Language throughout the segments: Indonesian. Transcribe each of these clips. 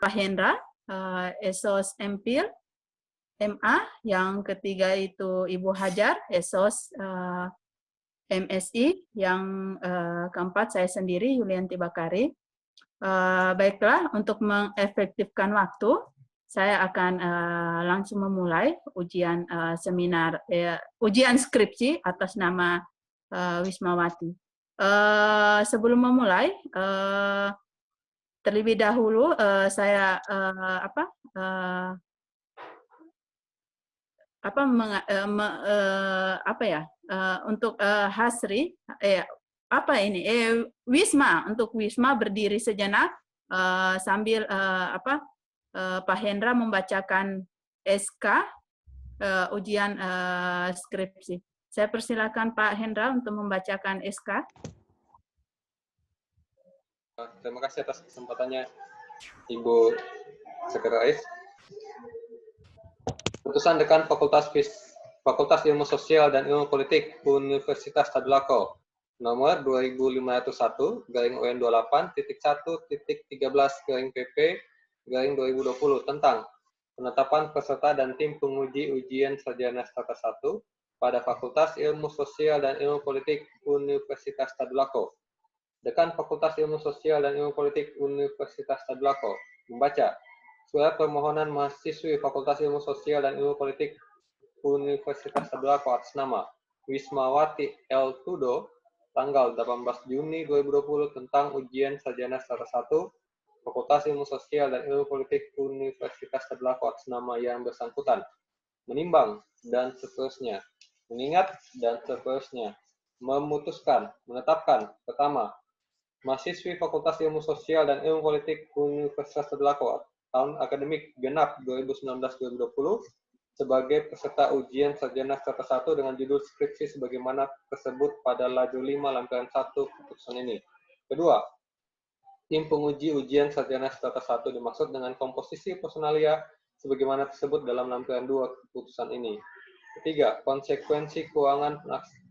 Pak Hendra, Esos Empil, MA. Yang ketiga itu Ibu Hajar, Esos MSI. Yang keempat saya sendiri, Yulianti Bakari. Baiklah, untuk mengefektifkan waktu, saya akan langsung memulai ujian seminar, ujian skripsi atas nama Wismawati. Sebelum memulai, terlebih dahulu saya untuk Hasri, Wisma, untuk Wisma berdiri sejenak sambil Pak Hendra membacakan SK ujian skripsi. Saya persilakan Pak Hendra untuk membacakan SK. Terima kasih atas kesempatannya, Ibu Sekretaris. Putusan Dekan Fakultas Ilmu Sosial dan Ilmu Politik Universitas Tadulako nomor 2521/UN28.1.13/PP/2020 tentang penetapan peserta dan tim penguji ujian sarjana strata 1 pada Fakultas Ilmu Sosial dan Ilmu Politik Universitas Tadulako. Dekan Fakultas Ilmu Sosial dan Ilmu Politik Universitas Tadulako membaca surat permohonan mahasiswi Fakultas Ilmu Sosial dan Ilmu Politik Universitas Tadulako atas nama Wismawati L. Tudo tanggal 18 Juni 2020 tentang ujian sarjana strata 1 Fakultas Ilmu Sosial dan Ilmu Politik Universitas Tadulako atas nama yang bersangkutan, menimbang dan seterusnya, mengingat dan seterusnya, memutuskan, menetapkan, pertama, mahasiswi Fakultas Ilmu Sosial dan Ilmu Politik Universitas Tadulako tahun akademik genap 2019-2020 sebagai peserta ujian sarjana strata 1 dengan judul skripsi sebagaimana tersebut pada laju 5 lampiran 1 keputusan ini. Kedua, tim penguji ujian sarjana strata 1 dimaksud dengan komposisi personalia sebagaimana tersebut dalam lampiran 2 keputusan ini. Ketiga, konsekuensi keuangan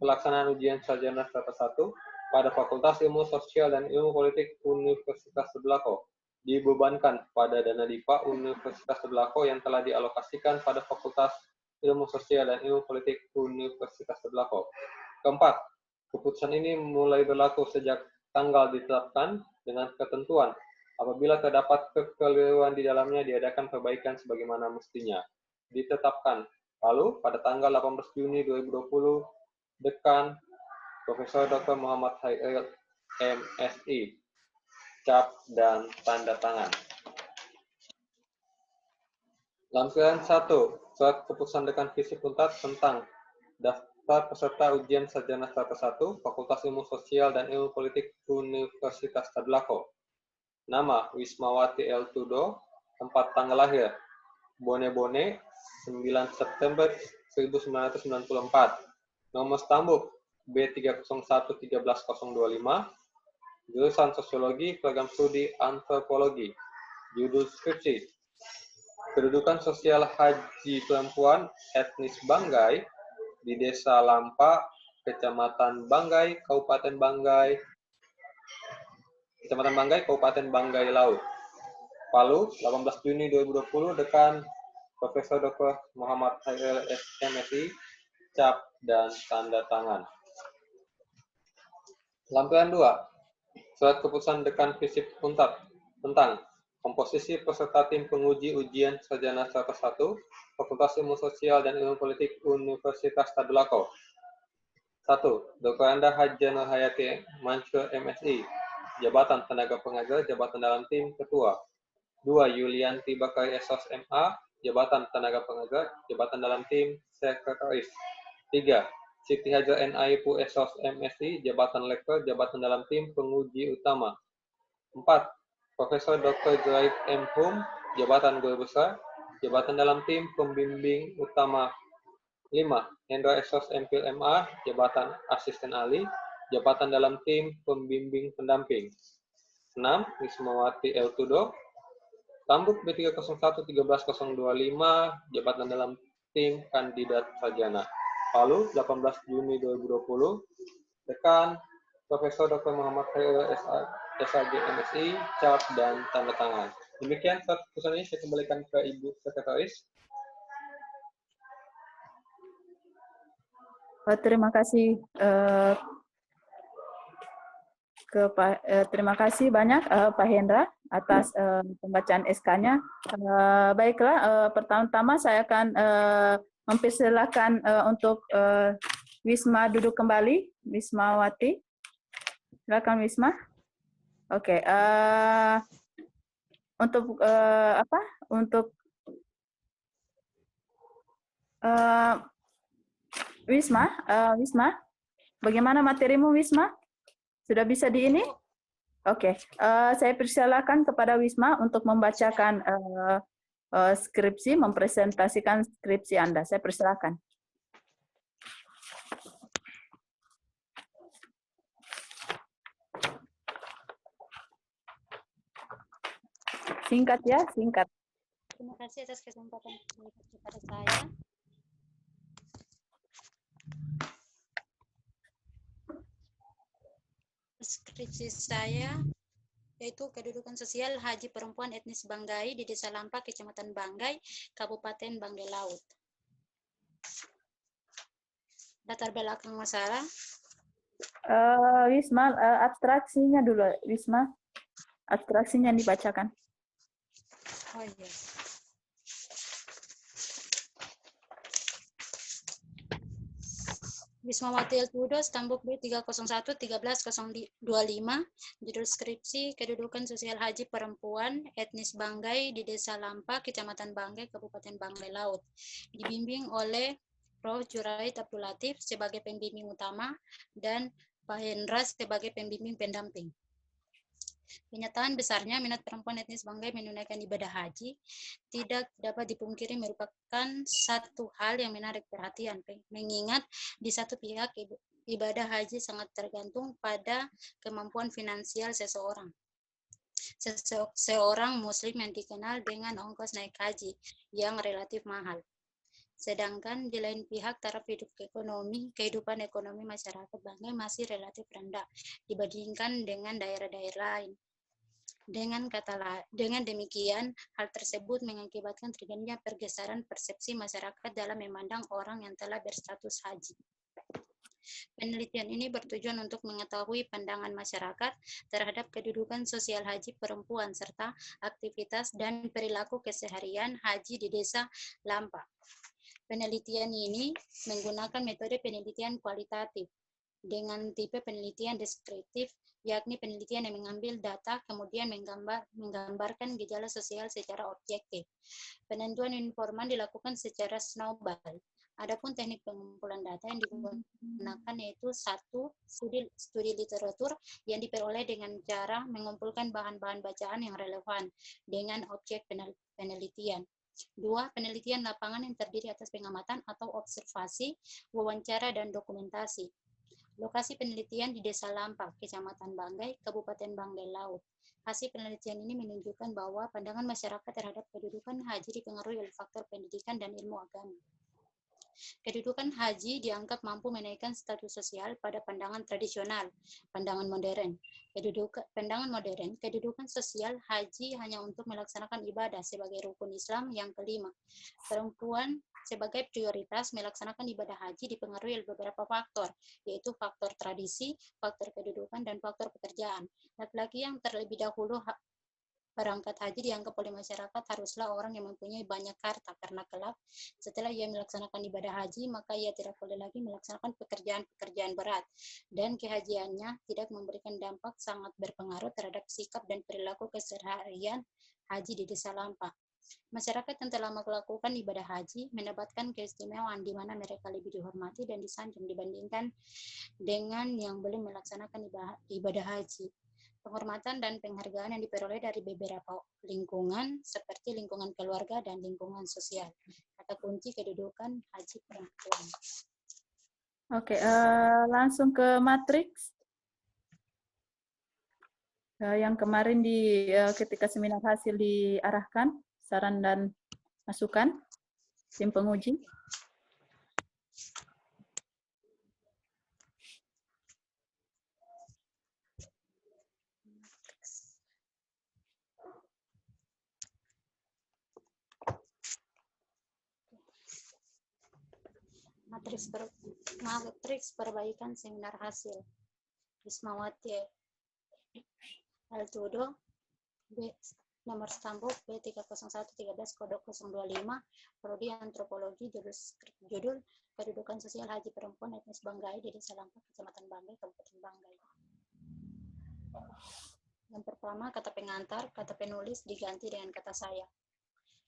pelaksanaan ujian sarjana strata 1 pada Fakultas Ilmu Sosial dan Ilmu Politik Universitas Tadulako dibebankan pada dana DIPA Universitas Tadulako yang telah dialokasikan pada Fakultas Ilmu Sosial dan Ilmu Politik Universitas Tadulako. Keempat, keputusan ini mulai berlaku sejak tanggal ditetapkan dengan ketentuan apabila terdapat kekeliruan di dalamnya diadakan perbaikan sebagaimana mestinya. Ditetapkan. Lalu pada tanggal 18 Juni 2020, Dekan Profesor Dr. Muhammad Hairil MSI, cap dan tanda tangan. Lampiran 1, surat keputusan Dekan Visip Unpad tentang daftar peserta ujian sarjana strata 1 Fakultas Ilmu Sosial dan Ilmu Politik Universitas Tadulako. Nama Wismawati L. Tudo, tempat tanggal lahir Bone-Bone 9 September 1994. Nomor stambuk B301-13025, jurusan Sosiologi, program studi Antropologi, judul skripsi, kedudukan sosial haji perempuan etnis Banggai di Desa Lampa, Kecamatan Banggai, Kabupaten Banggai, Kabupaten Banggai Laut. Palu, 18 Juni 2020, Dekan Profesor Dr. Muhammad Hairil MSI, cap dan tanda tangan. Lampiran 2, surat keputusan Dekan Visip Unpad tentang komposisi peserta tim penguji ujian sarjana strata 1 Fakultas Ilmu Sosial dan Ilmu Politik Universitas Tadulako. 1. Dr. Anda Hajah Nurhayati Mansur MSI, jabatan tenaga pengajar, jabatan dalam tim ketua. 2. Yulianti Bakari Esos MA, jabatan tenaga pengajar, jabatan dalam tim sekretaris. 3. Siti Hajar NAIPU Esos MSI, jabatan lektor, jabatan dalam tim penguji utama. 4. Profesor Dr. Zuraid M. Hum, jabatan guru besar, jabatan dalam tim pembimbing utama. 5. Hendra Esos MPhil MA, jabatan asisten ahli, jabatan dalam tim pembimbing pendamping. 6. Wismawati L. Tudo, Tambuk B301-13025, jabatan dalam tim kandidat sarjana. Palu, 18 Juni 2020, Dekan Profesor Dr. Muhammad Hairil SAG MSI, cap dan tanda tangan. Demikian surat keputusan ini saya kembalikan ke Ibu Sekretaris. Terima kasih terima kasih banyak Pak Hendra atas pembacaan SK-nya. Baiklah, pertama-tama saya akan mempersilakan untuk Wisma duduk kembali, Wismawati. Silakan Wisma. Oke, untuk apa? Untuk Wisma, bagaimana materimu Wisma? Sudah bisa di ini? Oke, saya persilakan kepada Wisma untuk membacakan skripsi, mempresentasikan skripsi Anda. Saya persilakan. Singkat ya, singkat. Terima kasih atas kesempatan kepada saya. Skripsi saya yaitu kedudukan sosial haji perempuan etnis Banggai di Desa Lampa, Kecamatan Banggai, Kabupaten Banggai Laut. Latar belakang masalah. Wisma, abstraksinya dulu, Wisma. Abstraksinya dibacakan. Oh iya. Wismawati Eltudo, Stambuk B 301-13025, judul skripsi kedudukan sosial haji perempuan etnis Banggai di Desa Lampa, Kecamatan Banggai, Kabupaten Banggai Laut. Dibimbing oleh Prof. Juraid Abdul Latif sebagai pembimbing utama dan Pak Hendra sebagai pembimbing pendamping. Kenyataan besarnya minat perempuan etnis Banggai menunaikan ibadah haji tidak dapat dipungkiri merupakan satu hal yang menarik perhatian, mengingat di satu pihak ibadah haji sangat tergantung pada kemampuan finansial seseorang. Seorang muslim yang dikenal dengan ongkos naik haji yang relatif mahal. Sedangkan di lain pihak taraf kehidupan ekonomi masyarakat Banggai masih relatif rendah dibandingkan dengan daerah-daerah lain. Dengan demikian, hal tersebut mengakibatkan terjadinya pergeseran persepsi masyarakat dalam memandang orang yang telah berstatus haji. Penelitian ini bertujuan untuk mengetahui pandangan masyarakat terhadap kedudukan sosial haji perempuan serta aktivitas dan perilaku keseharian haji di Desa Lampa. Penelitian ini menggunakan metode penelitian kualitatif dengan tipe penelitian deskriptif, yakni penelitian yang mengambil data kemudian menggambarkan gejala sosial secara objektif. Penentuan informan dilakukan secara snowball. Adapun teknik pengumpulan data yang digunakan yaitu satu, studi literatur yang diperoleh dengan cara mengumpulkan bahan-bahan bacaan yang relevan dengan objek penelitian. 2. Penelitian lapangan yang terdiri atas pengamatan atau observasi, wawancara, dan dokumentasi. Lokasi penelitian di Desa Lampa, Kecamatan Banggai, Kabupaten Banggai Laut. Hasil penelitian ini menunjukkan bahwa pandangan masyarakat terhadap kedudukan haji dipengaruhi oleh faktor pendidikan dan ilmu agama. Kedudukan haji dianggap mampu menaikkan status sosial pada pandangan tradisional, pandangan modern. Kedudukan sosial haji hanya untuk melaksanakan ibadah sebagai rukun Islam yang kelima. Perempuan sebagai prioritas melaksanakan ibadah haji dipengaruhi oleh beberapa faktor, yaitu faktor tradisi, faktor kedudukan, dan faktor pekerjaan. Laki-laki yang terlebih dahulu berangkat haji dianggap oleh masyarakat haruslah orang yang mempunyai banyak harta, karena kelak setelah ia melaksanakan ibadah haji maka ia tidak boleh lagi melaksanakan pekerjaan-pekerjaan berat, dan kehajiannya tidak memberikan dampak sangat berpengaruh terhadap sikap dan perilaku keseharian haji di Desa Lampa. Masyarakat yang telah melakukan ibadah haji mendapatkan keistimewaan di mana mereka lebih dihormati dan disanjung dibandingkan dengan yang belum melaksanakan ibadah haji. Penghormatan dan penghargaan yang diperoleh dari beberapa lingkungan seperti lingkungan keluarga dan lingkungan sosial. Kata kunci kedudukan haji perempuan. Oke, langsung ke matriks. Yang kemarin ketika seminar hasil diarahkan, saran dan masukan tim penguji. matriks perbaikan seminar hasil. Wismawati Altudo, B, nomor stambuk B30113 kodok 025, Prodi Antropologi, judul Kedudukan Sosial Haji Perempuan Etnis Banggai di Desa Lampak, Kecamatan Banggai, Kabupaten Banggai. Yang pertama, kata pengantar, kata penulis diganti dengan kata saya.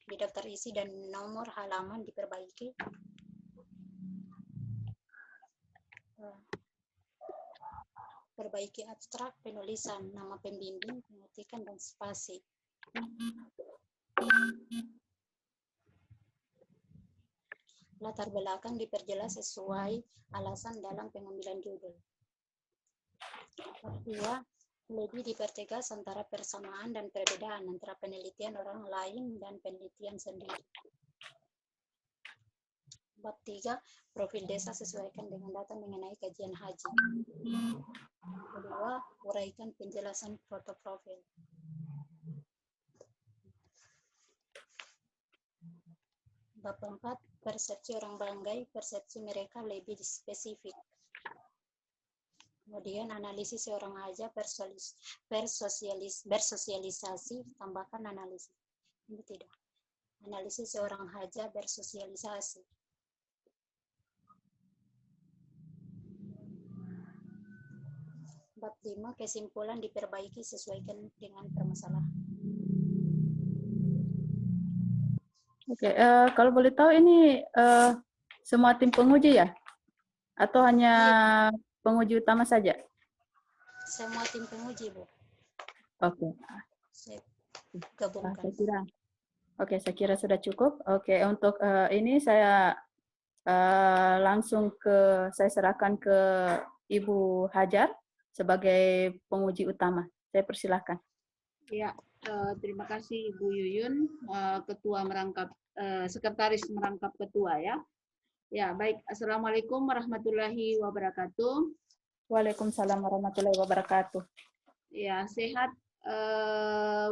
Di daftar isi dan nomor halaman diperbaiki. Perbaiki abstrak, penulisan, nama pembimbing, pengetikan, dan spasi. Latar belakang diperjelas sesuai alasan dalam pengambilan judul. Kedua, lebih dipertegas antara persamaan dan perbedaan antara penelitian orang lain dan penelitian sendiri. Bab 3, profil desa sesuaikan dengan data mengenai kajian haji. Kedua, uraikan penjelasan foto profil. Bab 4, persepsi orang Banggai, persepsi mereka lebih spesifik. Kemudian analisis seorang haja, bersosialisasi, tambahkan analisis. Ini tidak. Analisis seorang haja bersosialisasi. Bab 5, kesimpulan diperbaiki sesuaikan dengan permasalahan. Oke, kalau boleh tahu ini semua tim penguji ya? Atau hanya penguji utama saja? Semua tim penguji, Bu. Oke. Saya gabungkan. Saya kira sudah cukup. Oke, untuk ini saya saya serahkan ke Ibu Hajar sebagai penguji utama. Saya persilahkan. Ya, terima kasih Ibu Yuyun, Ketua Merangkap, Sekretaris Merangkap Ketua ya. Ya, baik. Assalamualaikum warahmatullahi wabarakatuh. Waalaikumsalam warahmatullahi wabarakatuh. Ya, sehat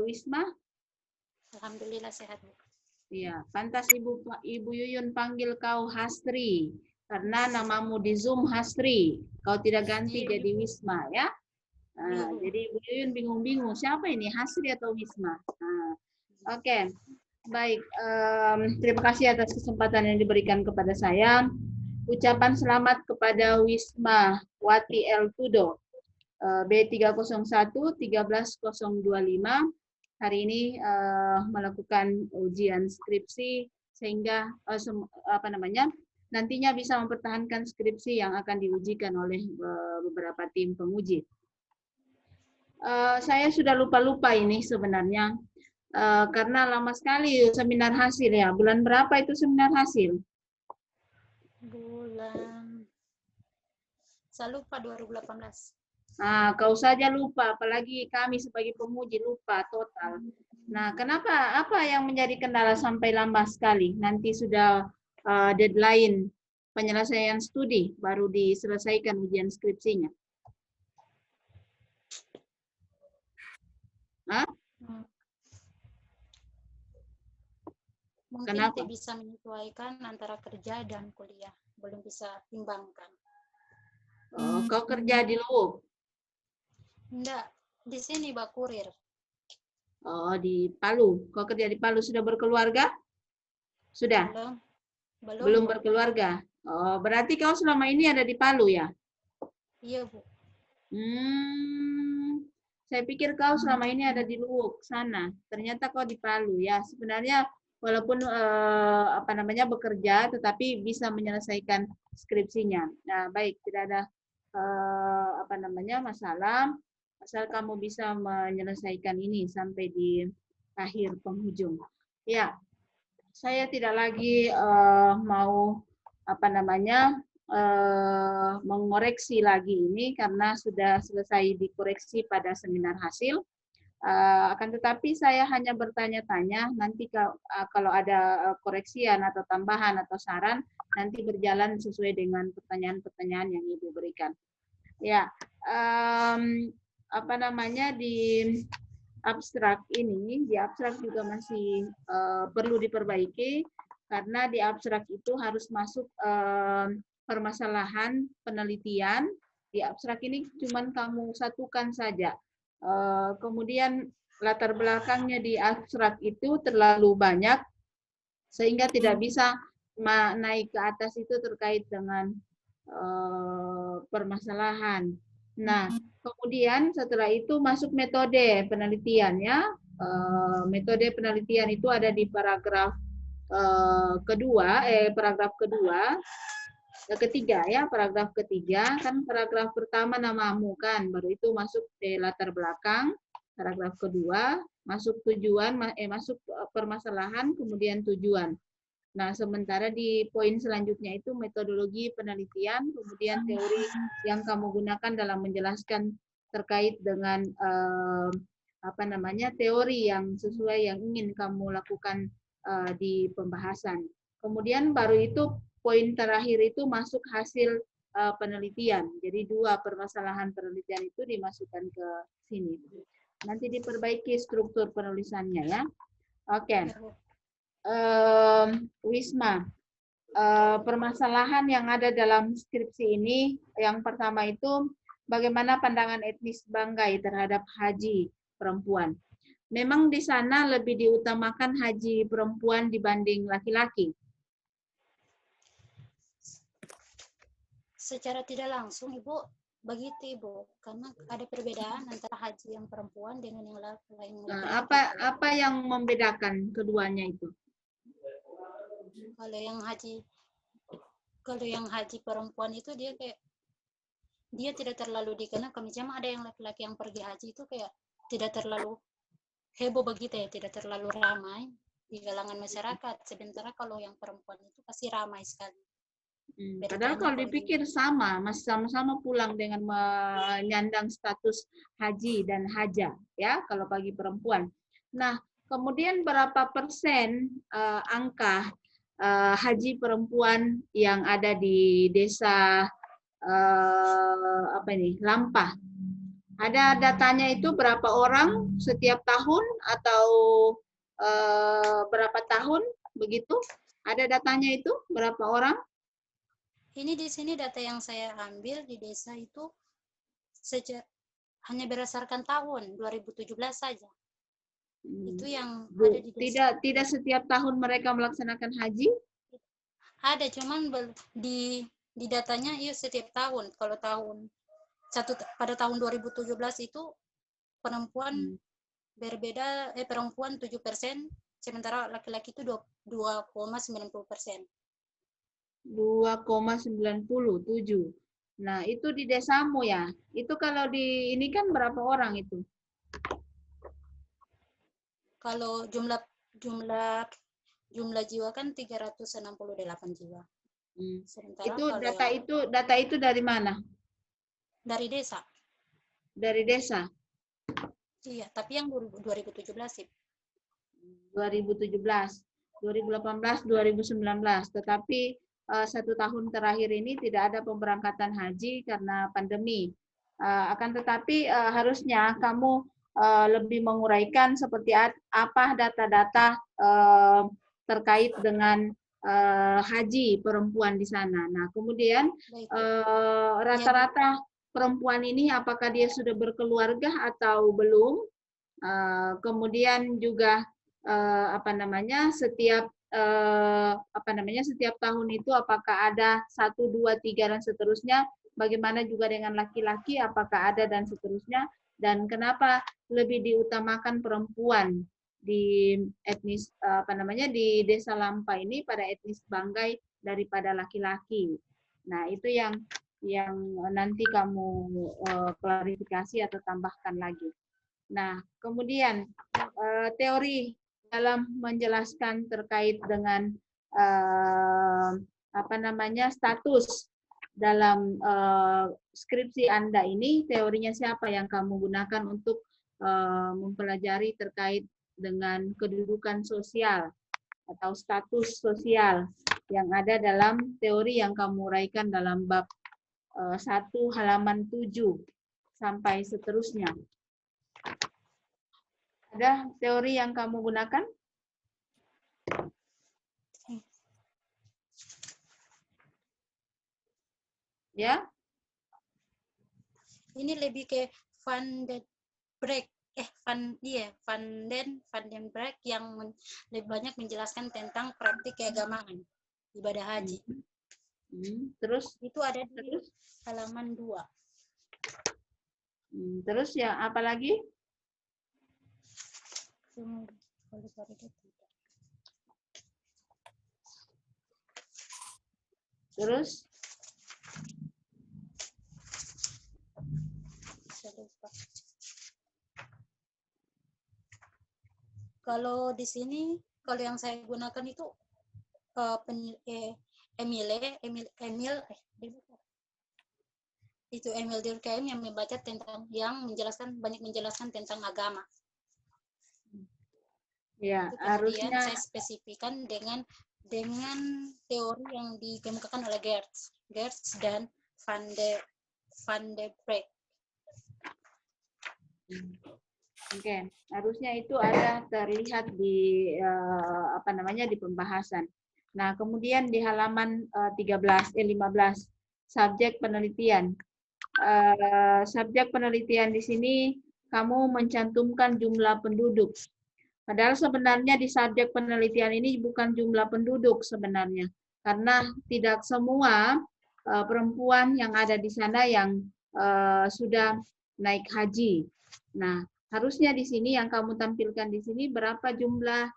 Wisma? Alhamdulillah sehat, Bu. Ya, pantas Ibu Yuyun panggil kau Hastri karena namamu di Zoom Hastri. Kau tidak ganti jadi Wisma ya. Nah, jadi Ibu Yuyun bingung-bingung siapa ini, Hastri atau Wisma. Nah, oke. Baik, terima kasih atas kesempatan yang diberikan kepada saya. Ucapan selamat kepada Wisma Wati Eltudo, B301-13025. Hari ini melakukan ujian skripsi sehingga nantinya bisa mempertahankan skripsi yang akan diujikan oleh beberapa tim penguji. Saya sudah lupa-lupa ini sebenarnya. Karena lama sekali seminar hasil ya. Bulan berapa itu seminar hasil? Saya lupa 2018. Nah, kau saja lupa, apalagi kami sebagai penguji lupa total. Nah, kenapa? Apa yang menjadi kendala sampai lama sekali? Nanti sudah deadline penyelesaian studi baru diselesaikan ujian skripsinya. Hah? Mungkin Kenapa? tidak bisa menyesuaikan antara kerja dan kuliah. Belum bisa timbangkan. Oh, kau kerja di Luwuk? Enggak, di sini Mbak Kurir. Oh, di Palu. Kau kerja di Palu, sudah berkeluarga? Sudah? Belum berkeluarga. Oh, berarti kau selama ini ada di Palu ya? Iya, Bu. Saya pikir kau selama ini ada di Luwuk sana. Ternyata kau di Palu ya. Sebenarnya walaupun bekerja, tetapi bisa menyelesaikan skripsinya. Nah, baik, tidak ada masalah. Asal kamu bisa menyelesaikan ini sampai di akhir penghujung. Ya, saya tidak lagi mau mengoreksi lagi ini karena sudah selesai dikoreksi pada seminar hasil. Akan tetapi saya hanya bertanya-tanya, nanti kalau ada koreksian atau tambahan atau saran, nanti berjalan sesuai dengan pertanyaan-pertanyaan yang Ibu berikan. Ya, di abstrak ini, di abstrak juga masih perlu diperbaiki, karena di abstrak itu harus masuk permasalahan penelitian. Di abstrak ini cuman kamu satukan saja. Kemudian latar belakangnya di abstrak itu terlalu banyak sehingga tidak bisa naik ke atas itu terkait dengan permasalahan. Nah, kemudian setelah itu masuk metode penelitian ya. Metode penelitian itu ada di paragraf ketiga ya, paragraf ketiga. Kan paragraf pertama namamu kan, baru itu masuk latar belakang. Paragraf kedua masuk tujuan, masuk permasalahan, kemudian tujuan. Nah, sementara di poin selanjutnya itu metodologi penelitian, kemudian teori yang kamu gunakan dalam menjelaskan terkait dengan teori yang sesuai yang ingin kamu lakukan di pembahasan. Kemudian baru itu poin terakhir itu masuk hasil penelitian. Jadi 2 permasalahan penelitian itu dimasukkan ke sini. Nanti diperbaiki struktur penulisannya ya. Oke. Wisma, permasalahan yang ada dalam skripsi ini, yang pertama itu bagaimana pandangan etnis Banggai terhadap haji perempuan. Memang di sana lebih diutamakan haji perempuan dibanding laki-laki. Secara tidak langsung, Ibu, begitu, Ibu. Karena ada perbedaan antara haji yang perempuan dengan yang lain. Apa yang membedakan keduanya itu? Kalau yang haji perempuan itu dia tidak terlalu dikenal. Misalnya ada yang laki-laki yang pergi haji itu kayak tidak terlalu heboh begitu ya, tidak terlalu ramai di kalangan masyarakat. Sementara kalau yang perempuan itu pasti ramai sekali. Padahal kalau dipikir sama, masih sama-sama pulang dengan menyandang status haji dan haja, ya kalau bagi perempuan. Nah, kemudian berapa persen angka haji perempuan yang ada di desa Lampah? Ada datanya itu berapa orang setiap tahun atau berapa tahun begitu? Ada datanya itu berapa orang? Ini di sini data yang saya ambil di desa itu hanya berdasarkan tahun 2017 saja. Itu yang ada di desa. Tidak setiap tahun mereka melaksanakan haji? Ada, cuman di datanya iya setiap tahun. Kalau pada tahun 2017 itu perempuan berbeda, perempuan 7%, sementara laki-laki itu 2,90%. 2,97. Nah, itu di desamu ya. Itu kalau di ini kan berapa orang itu? Kalau jumlah jiwa kan 368 jiwa. Data itu dari mana? Dari desa. Dari desa. Iya, tapi yang 2017 sih. 2017, 2018, 2019. Tetapi 1 tahun terakhir ini tidak ada pemberangkatan haji karena pandemi. Akan tetapi harusnya kamu lebih menguraikan seperti apa data-data terkait dengan haji perempuan di sana. Nah, kemudian rata-rata perempuan ini apakah dia sudah berkeluarga atau belum? Kemudian juga setiap tahun itu apakah ada 1, 2, 3 dan seterusnya, bagaimana juga dengan laki-laki apakah ada dan seterusnya, dan kenapa lebih diutamakan perempuan di etnis di desa Lampah ini pada etnis Banggai daripada laki-laki. Nah, itu yang nanti kamu klarifikasi atau tambahkan lagi. Nah, kemudian teori dalam menjelaskan terkait dengan status dalam skripsi Anda ini, teorinya siapa yang kamu gunakan untuk mempelajari terkait dengan kedudukan sosial atau status sosial yang ada dalam teori yang kamu uraikan dalam bab 1 halaman 7 sampai seterusnya. Ada teori yang kamu gunakan? Ya, Ini lebih ke Van den Broek. Van den Broek yang lebih banyak menjelaskan tentang praktik keagamaan, ibadah haji. Terus, Itu ada di halaman 2. Terus ya apa lagi? Terus, kalau di sini, kalau yang saya gunakan itu Emil Durkheim yang membaca tentang, yang banyak menjelaskan tentang agama. ya Itu kemudian harusnya saya spesifikkan dengan teori yang dikemukakan oleh Geertz dan Van de Broek. Oke, harusnya itu ada terlihat di di pembahasan. Nah, kemudian di halaman 15 subjek penelitian. Subjek penelitian di sini kamu mencantumkan jumlah penduduk. Padahal sebenarnya di subjek penelitian ini bukan jumlah penduduk sebenarnya, karena tidak semua perempuan yang ada di sana yang sudah naik haji. Nah, harusnya di sini yang kamu tampilkan di sini berapa jumlah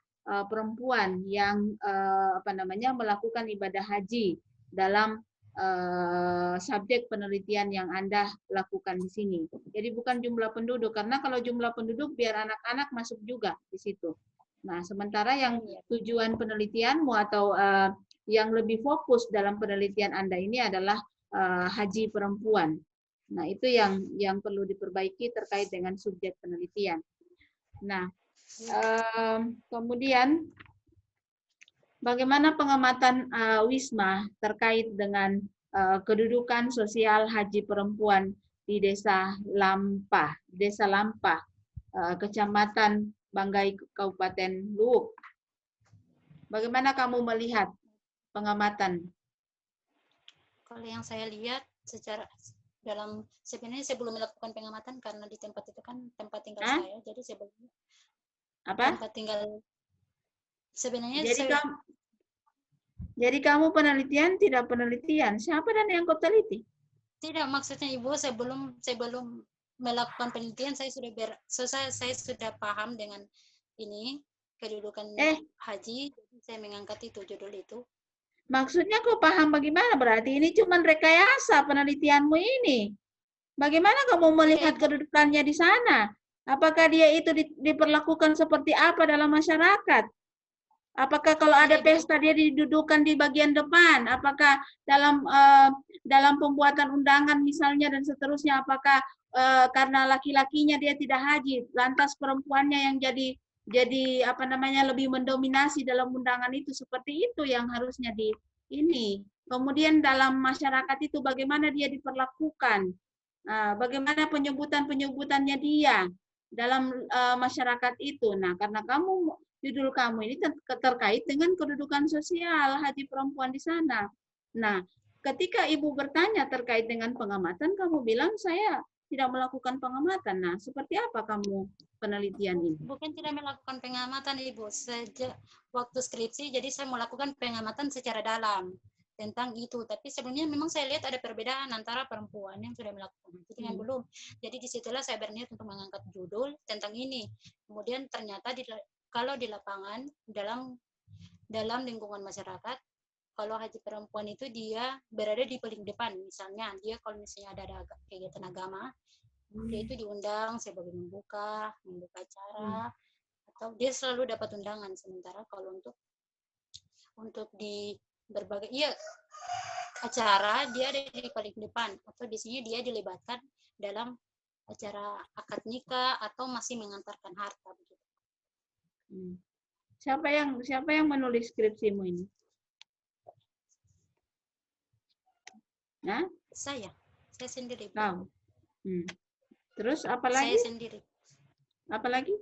perempuan yang melakukan ibadah haji dalam subjek penelitian yang Anda lakukan di sini. Jadi bukan jumlah penduduk, karena kalau jumlah penduduk biar anak-anak masuk juga di situ. Nah, sementara yang tujuan penelitianmu atau yang lebih fokus dalam penelitian Anda ini adalah haji perempuan. Nah, itu yang perlu diperbaiki terkait dengan subjek penelitian. Nah, kemudian bagaimana pengamatan Wisma terkait dengan kedudukan sosial haji perempuan di Desa Lampah, Kecamatan Banggai, Kabupaten Luwuk? Bagaimana kamu melihat pengamatan? Kalau yang saya lihat sebenarnya saya belum melakukan pengamatan karena di tempat itu kan tempat tinggal saya, jadi sebelumnya tempat tinggal sebenarnya. Jadi kamu penelitian tidak penelitian, siapa dan yang kau teliti? Tidak, maksudnya Ibu, sebelum melakukan penelitian saya sudah paham dengan ini kedudukan haji, jadi saya mengangkat itu judul itu. Maksudnya kau paham bagaimana? Berarti ini cuma rekayasa penelitianmu ini. Bagaimana kamu melihat kedudukannya di sana? Apakah dia itu diperlakukan seperti apa dalam masyarakat? Apakah kalau ada pesta dia didudukan di bagian depan? Apakah dalam pembuatan undangan misalnya dan seterusnya, apakah karena laki-lakinya dia tidak haji, lantas perempuannya yang jadi lebih mendominasi dalam undangan itu? Seperti itu yang harusnya ini. Kemudian dalam masyarakat itu bagaimana dia diperlakukan? Bagaimana penyebutannya dia dalam masyarakat itu? Nah, karena judul kamu ini terkait dengan kedudukan sosial haji perempuan di sana. Nah, ketika Ibu bertanya terkait dengan pengamatan, kamu bilang saya tidak melakukan pengamatan. Nah, seperti apa kamu penelitian ini? Bukan tidak melakukan pengamatan, Ibu. Sejak waktu skripsi, jadi saya melakukan pengamatan secara dalam tentang itu. Tapi sebelumnya memang saya lihat ada perbedaan antara perempuan yang sudah melakukan itu dengan belum. Jadi disitulah saya berniat untuk mengangkat judul tentang ini. Kemudian ternyata kalau di lapangan, dalam lingkungan masyarakat, kalau haji perempuan itu dia berada di paling depan. Misalnya dia kalau misalnya ada kegiatan agama, dia itu diundang sebagai membuka acara, atau dia selalu dapat undangan. Sementara kalau untuk di berbagai acara dia ada di paling depan, atau biasanya dia dilibatkan dalam acara akad nikah atau masih mengantarkan harta begitu. Siapa yang menulis skripsimu ini? Nah? Saya sendiri. Kau. Terus apa lagi? Saya sendiri. Apa lagi?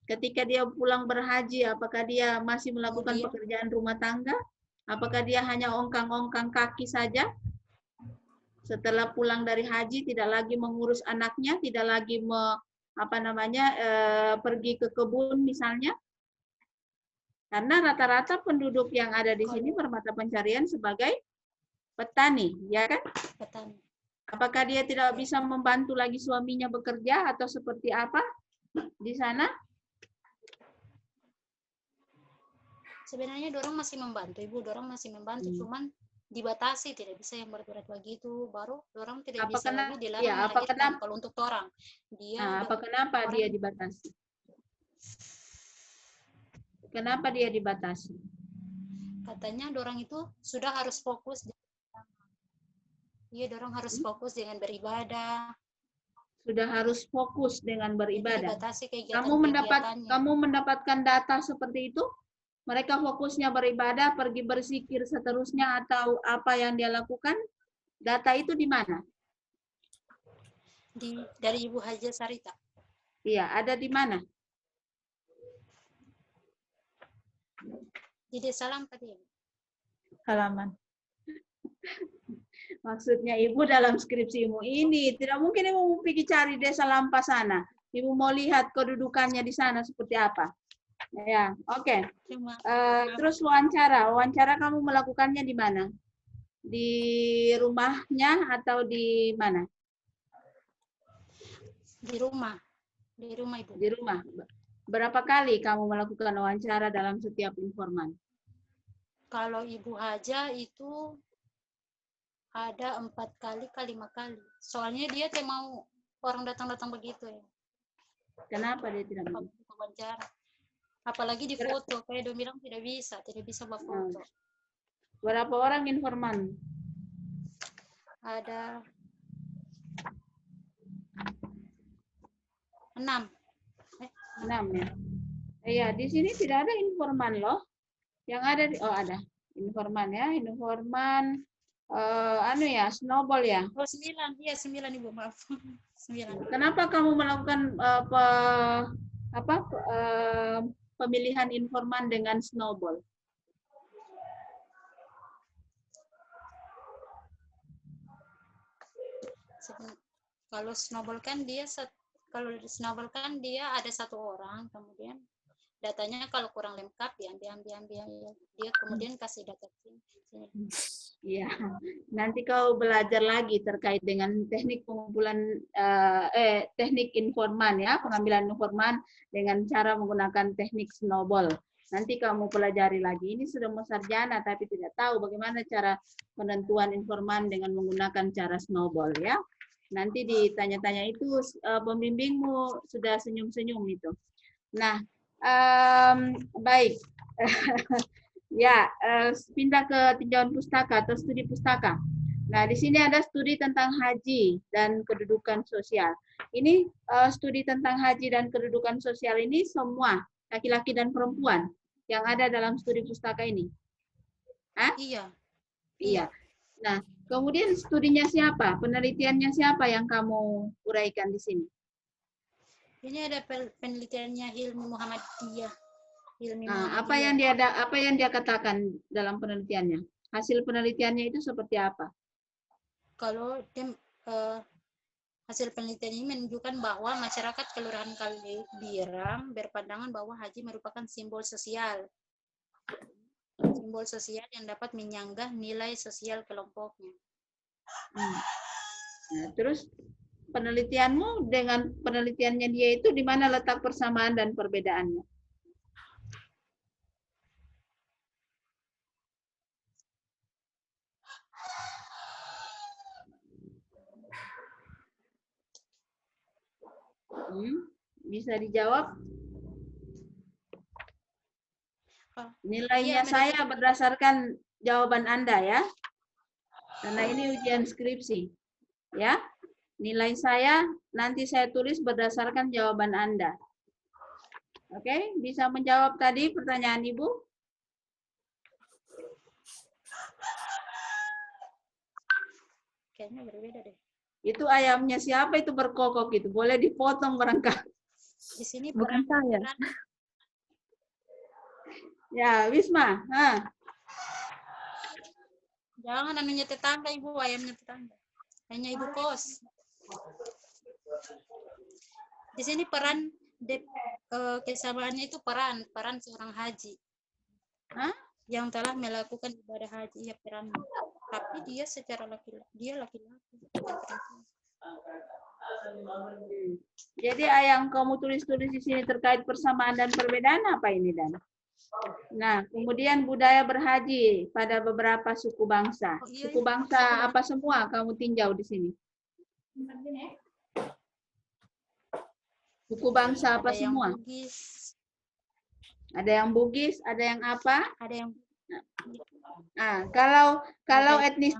Ketika dia pulang berhaji, apakah dia masih melakukan pekerjaan rumah tangga? Apakah dia hanya ongkang-ongkang kaki saja? Setelah pulang dari haji tidak lagi mengurus anaknya, tidak lagi pergi ke kebun misalnya. Karena rata-rata penduduk yang ada di sini bermata pencarian sebagai petani, ya kan? Petani. Apakah dia tidak bisa membantu lagi suaminya bekerja atau seperti apa di sana? Sebenarnya dorang masih membantu, Ibu. Dorang masih membantu, cuman dibatasi, tidak bisa yang berat-berat begitu. Baru dorang tidak bisa lagi dilarang melahirkan. Kalau untuk orang, kenapa dia dibatasi? Kenapa dia dibatasi? Katanya dorang itu sudah harus fokus. Iya, dorang harus fokus dengan beribadah. Sudah harus fokus dengan beribadah. Dibatasi Kamu mendapatkan data seperti itu? Mereka fokusnya beribadah, pergi berzikir seterusnya, atau apa yang dia lakukan? Data itu di mana? Dari Ibu Haja Sarita. Iya, ada di mana? Di Desa Lampa dia. Halaman. Maksudnya Ibu dalam skripsimu ini, tidak mungkin Ibu pergi cari Desa Lampa sana. Ibu mau lihat kedudukannya di sana seperti apa. Ya, oke. Terus wawancara kamu melakukannya di mana? Di rumahnya atau di mana? Di rumah Ibu. Di rumah. Berapa kali kamu melakukan wawancara dalam setiap informan? Kalau Ibu Haja itu ada 4 kali ke 5 kali. Soalnya dia tidak mau orang datang-datang begitu ya. Kenapa dia tidak mau? Wawancara. Apalagi di foto, kayak dia bilang tidak bisa buat foto. Berapa orang informan? Ada 6. 6 ya. Iya, di sini tidak ada informan loh. Yang ada ada informan ya, informan snowball ya. Oh, 9. Iya, 9 Ibu, maaf. 9. Kenapa kamu melakukan pemilihan informan dengan snowball? Kalau snowball kan dia ada 1 orang, kemudian datanya kalau kurang lengkap ya dia kemudian kasih data sini. Iya, nanti kau belajar lagi terkait dengan teknik pengumpulan teknik informan ya, pengambilan informan dengan cara menggunakan teknik snowball. Nanti kamu pelajari lagi. Ini sudah mau sarjana tapi tidak tahu bagaimana cara penentuan informan dengan menggunakan cara snowball ya. Nanti ditanya-tanya itu pembimbingmu sudah senyum-senyum itu. Nah, baik. Ya, pindah ke tinjauan pustaka atau studi pustaka. Nah, di sini ada studi tentang haji dan kedudukan sosial. Ini studi tentang haji dan kedudukan sosial ini semua laki-laki dan perempuan yang ada dalam studi pustaka ini. Hah? Iya. Iya. Nah, kemudian studinya siapa? Penelitiannya siapa yang kamu uraikan di sini? Ini ada penelitiannya Hilmi Muhammadiyah. Apa yang dia katakan dalam penelitiannya? Hasil penelitiannya itu seperti apa? Kalau hasil penelitian ini menunjukkan bahwa masyarakat Kelurahan Kalibiram berpandangan bahwa haji merupakan simbol sosial yang dapat menyanggah nilai sosial kelompoknya. Nah, terus penelitianmu dengan penelitiannya dia itu di mana letak persamaan dan perbedaannya? Bisa dijawab? Nilainya saya berdasarkan jawaban Anda ya. Karena ini ujian skripsi. Ya. Nilai saya nanti saya tulis berdasarkan jawaban Anda. Oke, bisa menjawab tadi pertanyaan Ibu? Kayaknya berbeda deh. Itu ayamnya siapa itu berkokok itu? Boleh dipotong barangkali. Di sini bukan saya. Ya, Wisma. Jangan namanya tetangga, Ibu, ayamnya tetangga. hanya ibu kos. Di sini peran kesamaannya itu peran seorang haji. Hah? Yang telah melakukan ibadah haji, ya peran. Tapi dia secara laki-laki, dia laki-laki. Jadi yang kamu tulis-tulis di sini terkait persamaan dan perbedaan apa ini, Dan? Nah, kemudian budaya berhaji pada beberapa suku bangsa. Oh, iya, Suku bangsa apa semua kamu tinjau di sini? Suku bangsa apa ada yang semua? Bugis, Ada yang Bugis, ada yang apa? ada yang Nah, kalau etnis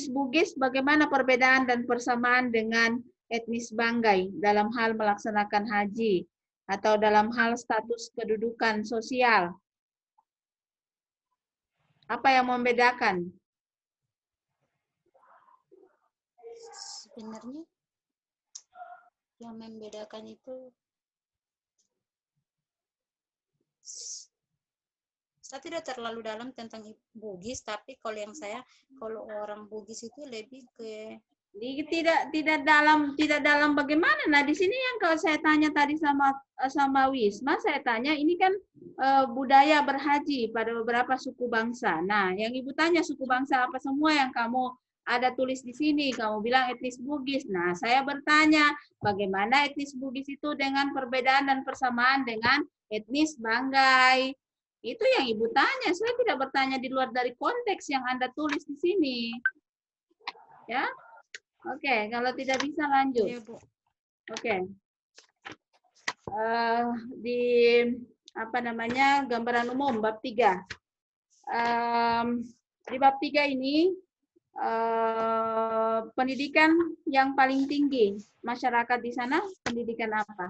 Bugis, bagaimana perbedaan dan persamaan dengan etnis Banggai dalam hal melaksanakan haji atau dalam hal status kedudukan sosial? Apa yang membedakan? sebenarnya yang membedakan itu saya tidak terlalu dalam tentang Bugis, tapi kalau orang Bugis itu lebih ke Tidak dalam bagaimana? Nah, di sini yang kalau saya tanya tadi sama Wisma, saya tanya ini kan budaya berhaji pada beberapa suku bangsa. Nah, yang Ibu tanya suku bangsa apa semua yang kamu ada tulis di sini? Kamu bilang etnis Bugis. Nah, saya bertanya bagaimana etnis Bugis itu dengan perbedaan dan persamaan dengan etnis Banggai. Itu yang Ibu tanya. Saya tidak bertanya di luar dari konteks yang Anda tulis di sini. Ya. Oke, kalau tidak bisa lanjut. ya, Bu. Oke. Di gambaran umum bab 3. Di bab 3 ini pendidikan yang paling tinggi masyarakat di sana pendidikan apa?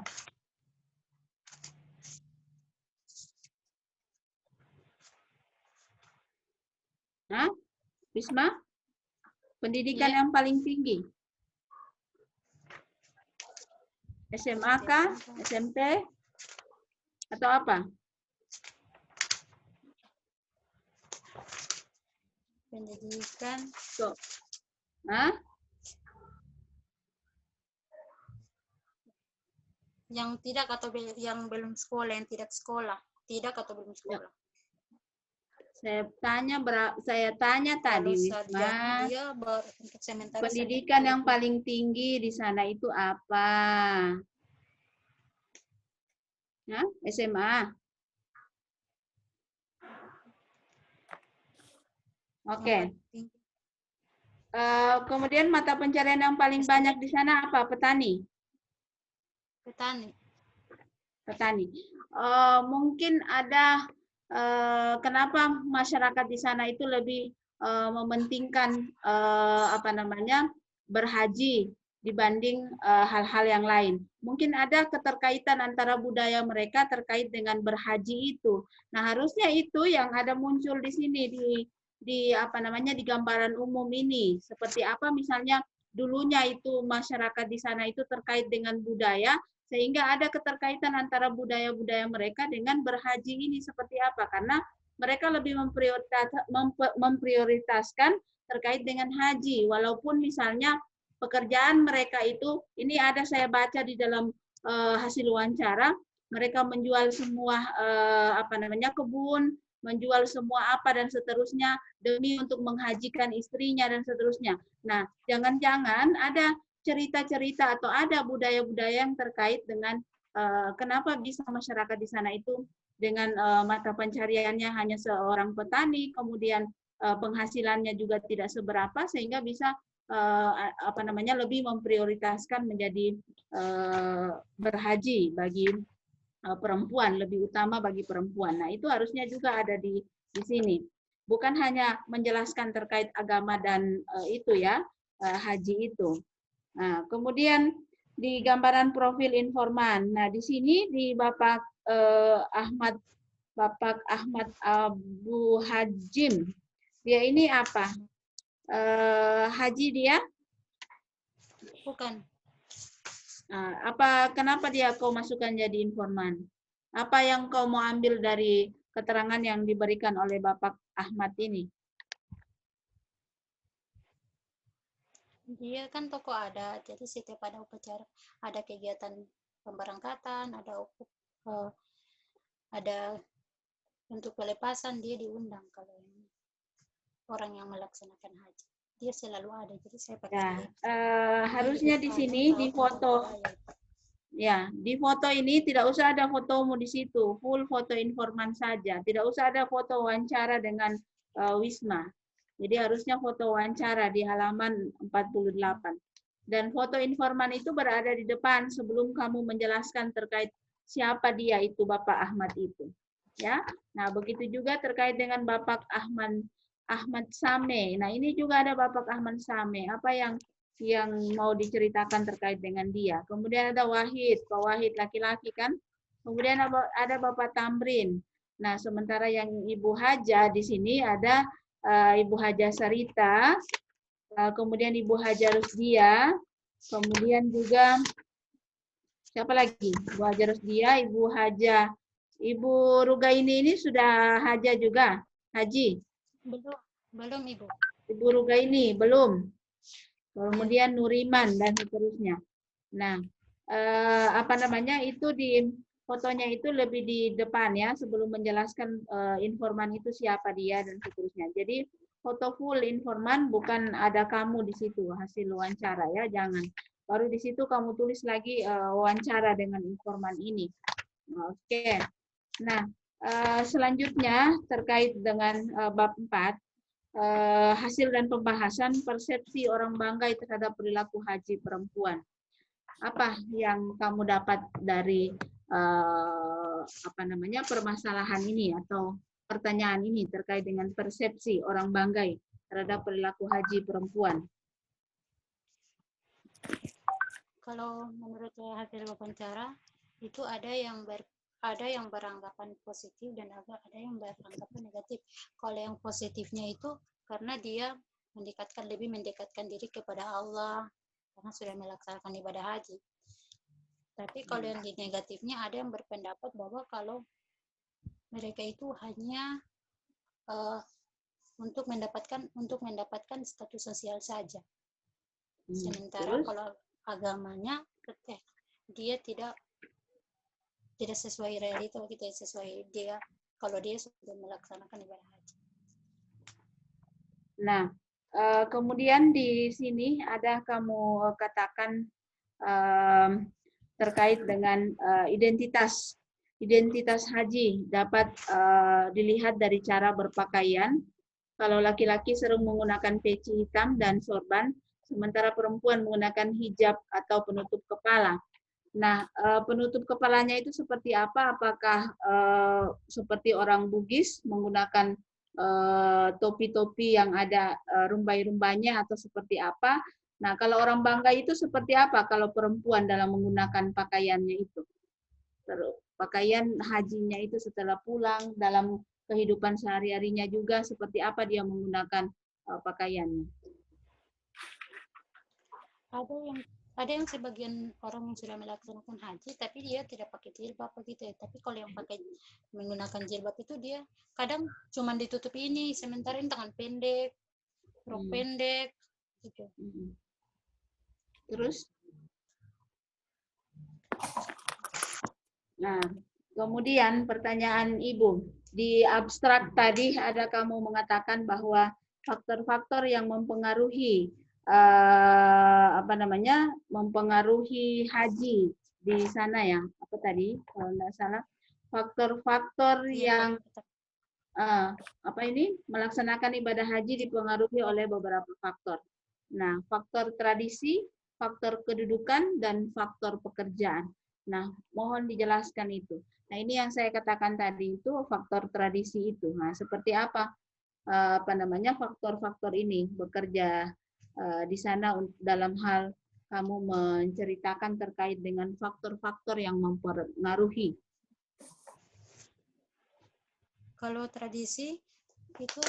Hah? Wisma? Pendidikan yang paling tinggi. SMA kah? SMP? Atau apa? Pendidikan. So. Hah? Yang tidak atau yang belum sekolah, yang tidak sekolah. Tidak atau belum sekolah. Saya tanya tadi, Wisma, pendidikan yang paling tinggi di sana itu apa? Nah, SMA. Oke. Kemudian mata pencarian yang paling banyak di sana apa? Petani. Petani. Mungkin ada kenapa masyarakat di sana itu lebih mementingkan berhaji dibanding hal-hal yang lain. Mungkin ada keterkaitan antara budaya mereka terkait dengan berhaji itu. Nah, harusnya itu yang ada muncul di sini di gambaran umum ini. Seperti apa misalnya dulunya itu masyarakat di sana itu terkait dengan budaya, sehingga ada keterkaitan antara budaya-budaya mereka dengan berhaji ini seperti apa. Karena mereka lebih memprioritaskan terkait dengan haji. Walaupun misalnya pekerjaan mereka itu, ini ada saya baca di dalam hasil wawancara, mereka menjual semua kebun, menjual semua apa dan seterusnya demi untuk menghajikan istrinya dan seterusnya. Nah, jangan-jangan ada cerita-cerita atau ada budaya-budaya yang terkait dengan kenapa bisa masyarakat di sana itu dengan mata pencariannya hanya seorang petani, kemudian penghasilannya juga tidak seberapa, sehingga bisa lebih memprioritaskan menjadi berhaji bagi perempuan, lebih utama bagi perempuan. Nah, itu harusnya juga ada di sini. Bukan hanya menjelaskan terkait agama dan haji itu. Nah, kemudian di gambaran profil informan. Nah, di sini di Bapak Ahmad Abu Hajim. Dia ini apa? Haji dia? Bukan. Nah, kenapa dia kau masukkan jadi informan? Apa yang kau mau ambil dari keterangan yang diberikan oleh Bapak Ahmad ini? Dia kan tokoh adat, jadi setiap ada upacara, ada kegiatan pemberangkatan, ada untuk pelepasan, dia diundang. Kalau orang yang melaksanakan haji, dia selalu ada. Jadi saya Ya, pakai harusnya di sini di foto. Ya, di foto ini tidak usah ada fotomu di situ, full foto informan saja. Tidak usah ada foto wawancara dengan Wisma. Jadi harusnya foto wawancara di halaman 48. Dan foto informan itu berada di depan sebelum kamu menjelaskan terkait siapa dia itu Bapak Ahmad itu. Ya. Nah, begitu juga terkait dengan Bapak Ahmad Same. Nah, ini juga ada Bapak Ahmad Same. Apa yang mau diceritakan terkait dengan dia. Kemudian ada Wahid, Pak Wahid laki-laki kan. Kemudian ada Bapak Tamrin. Nah, sementara yang Ibu Haja di sini ada Ibu Haja Sarita, kemudian Ibu Haja Rusdia, kemudian juga siapa lagi? Ibu Haja Rusdia, Ibu Rugaini ini sudah haja juga, haji. Belum Ibu. Ibu Rugaini belum. Kemudian Nuriman dan seterusnya. Nah, apa namanya itu di fotonya itu lebih di depan ya sebelum menjelaskan informan itu siapa dia dan seterusnya. Jadi foto full informan bukan ada kamu di situ hasil wawancara ya, jangan. Baru di situ kamu tulis lagi wawancara dengan informan ini. Oke. Nah, selanjutnya terkait dengan bab 4 hasil dan pembahasan persepsi orang Banggai terhadap perilaku haji perempuan. Apa yang kamu dapat dari permasalahan ini atau pertanyaan ini terkait dengan persepsi orang Banggai terhadap perilaku haji perempuan? Kalau menurut saya hasil wawancara itu ada yang beranggapan positif dan ada yang beranggapan negatif. Kalau yang positifnya itu karena dia lebih mendekatkan diri kepada Allah karena sudah melaksanakan ibadah haji. Tapi kalau yang di negatifnya ada yang berpendapat bahwa kalau mereka itu hanya untuk mendapatkan status sosial saja. Sementara kalau agamanya dia tidak sesuai realita gitu, sesuai dia kalau dia sudah melaksanakan ibadah haji. Nah, kemudian di sini ada kamu katakan terkait dengan identitas haji dapat dilihat dari cara berpakaian. Kalau laki-laki sering menggunakan peci hitam dan sorban, sementara perempuan menggunakan hijab atau penutup kepala. Nah, penutup kepalanya itu seperti apa? Apakah seperti orang Bugis menggunakan topi-topi yang ada rumbai-rumbanya atau seperti apa? Nah, kalau orang Banggai itu seperti apa kalau perempuan dalam menggunakan pakaiannya itu? Pakaian hajinya itu setelah pulang, dalam kehidupan sehari-harinya juga seperti apa dia menggunakan pakaiannya? Ada yang sebagian orang yang sudah melaksanakan haji tapi dia tidak pakai jilbab begitu ya. Tapi kalau yang menggunakan jilbab itu dia kadang cuma ditutup ini, sementara ini tangan pendek, rok pendek gitu. Terus? Nah, kemudian pertanyaan Ibu, di abstrak tadi ada kamu mengatakan bahwa faktor-faktor yang mempengaruhi mempengaruhi haji di sana ya, apa tadi kalau tidak salah, faktor-faktor yang melaksanakan ibadah haji dipengaruhi oleh beberapa faktor. Nah, faktor tradisi, faktor kedudukan, dan faktor pekerjaan. Nah, mohon dijelaskan itu. Nah, ini yang saya katakan tadi itu faktor tradisi itu. Nah, seperti apa faktor-faktor ini bekerja di sana dalam hal kamu menceritakan terkait dengan faktor-faktor yang mempengaruhi. Kalau tradisi itu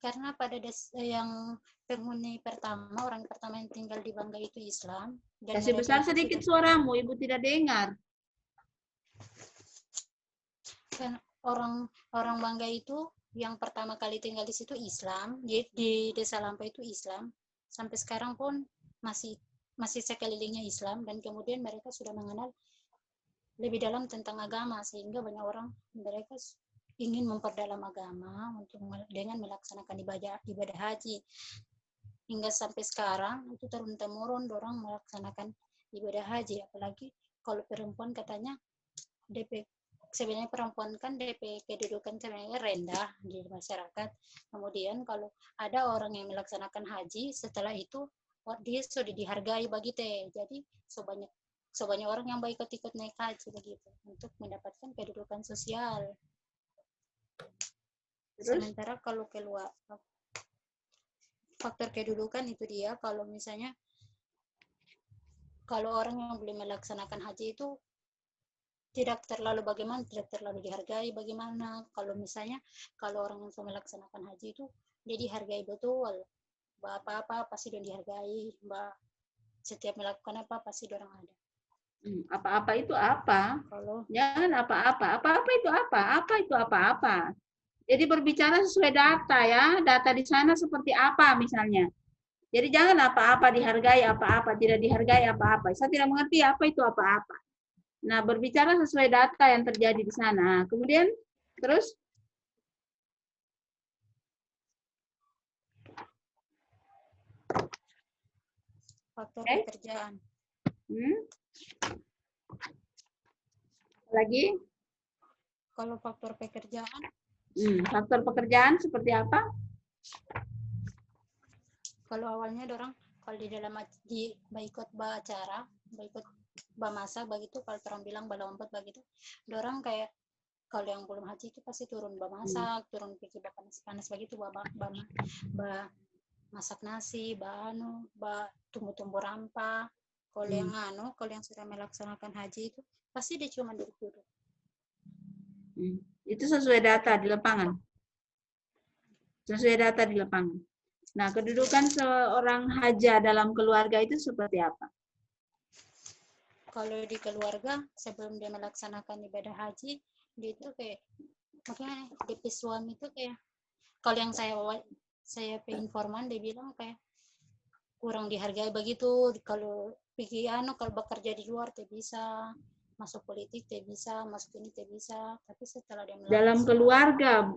karena pada yang penghuni pertama, orang pertama yang tinggal di Banggai itu Islam. Dan kasih besar sedikit suaramu, Ibu tidak dengar. Kan orang Banggai itu yang pertama kali tinggal di situ Islam, di Desa Lampai itu Islam. sampai sekarang pun masih sekelilingnya Islam, dan kemudian mereka sudah mengenal lebih dalam tentang agama, sehingga banyak orang mereka ingin memperdalam agama untuk dengan melaksanakan ibadah haji. Hingga sampai sekarang itu turun-temurun orang melaksanakan ibadah haji, apalagi kalau perempuan katanya sebenarnya perempuan kan DP kedudukan sebenarnya rendah di masyarakat. Kemudian kalau ada orang yang melaksanakan haji, setelah itu dia sudah dihargai bagi teh. Jadi sebanyak orang yang ikut naik haji begitu untuk mendapatkan kedudukan sosial. Sementara kalau keluar faktor kedudukan itu dia, kalau misalnya kalau orang yang belum melaksanakan haji itu tidak terlalu dihargai bagaimana. Kalau misalnya kalau orang yang sudah melaksanakan haji itu dia dihargai betul, apa-apa pasti dia dihargai, setiap melakukan apa pasti orang ada. Apa-apa itu apa? Jangan apa-apa. Apa-apa itu apa? Apa itu apa-apa? Jadi berbicara sesuai data ya. Data di sana seperti apa misalnya. Jadi jangan apa-apa dihargai, apa-apa tidak dihargai, apa-apa. Saya tidak mengerti apa itu apa-apa. Nah, berbicara sesuai data yang terjadi di sana. Kemudian terus faktor pekerjaan. Lagi? Kalau faktor pekerjaan. Faktor pekerjaan seperti apa? Kalau awalnya orang kalau di dalam ikut acara, ikut masak begitu, kalau orang bilang balompat begitu, orang kayak kalau yang belum haji itu pasti turun masak, turun pergi panas begitu, masak nasi, tumbuh rampa. Kalau yang sudah melaksanakan haji itu pasti dia cuma duduk-duduk. Itu sesuai data di lapangan. Sesuai data di lapangan. Nah, kedudukan seorang haja dalam keluarga itu seperti apa? Kalau di keluarga sebelum dia melaksanakan ibadah haji, dia itu kayak makanya DP suami itu kayak kalau yang saya informan dia bilang kayak kurang dihargai begitu. Kalau kalau bekerja di luar dia bisa, masuk politik dia bisa, masuk ini dia bisa, tapi setelah dia dalam keluarga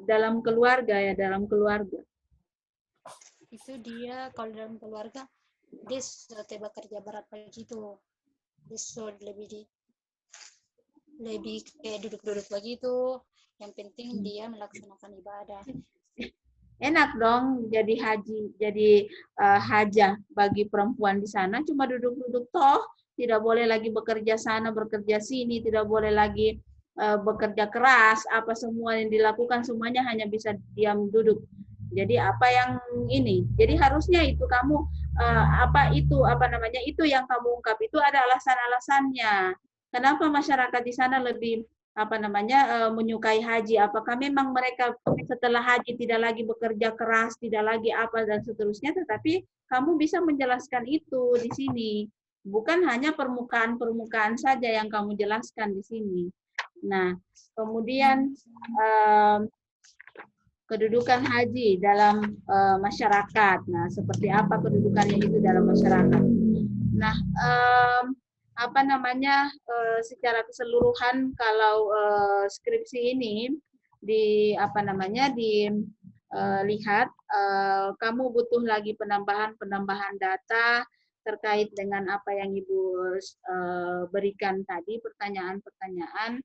itu dia kalau dalam keluarga dia sudah bekerja berat begitu, dia sudah lebih kayak duduk-duduk begitu, yang penting dia melaksanakan ibadah. Enak dong jadi hajah bagi perempuan di sana, cuma duduk-duduk toh, tidak boleh lagi bekerja sana bekerja sini, tidak boleh lagi bekerja keras, apa semua yang dilakukan semuanya hanya bisa diam duduk. Jadi apa yang ini? Jadi harusnya itu kamu itu yang kamu ungkap itu ada alasan-alasannya. Kenapa masyarakat di sana lebih menyukai haji? Apakah memang mereka setelah haji tidak lagi bekerja keras, tidak lagi apa dan seterusnya, tetapi kamu bisa menjelaskan itu di sini. Bukan hanya permukaan-permukaan saja yang kamu jelaskan di sini. Nah, kemudian kedudukan haji dalam masyarakat. Nah, seperti apa kedudukannya itu dalam masyarakat? Nah, secara keseluruhan kalau skripsi ini dilihat, kamu butuh lagi penambahan data terkait dengan apa yang Ibu berikan tadi, pertanyaan-pertanyaan.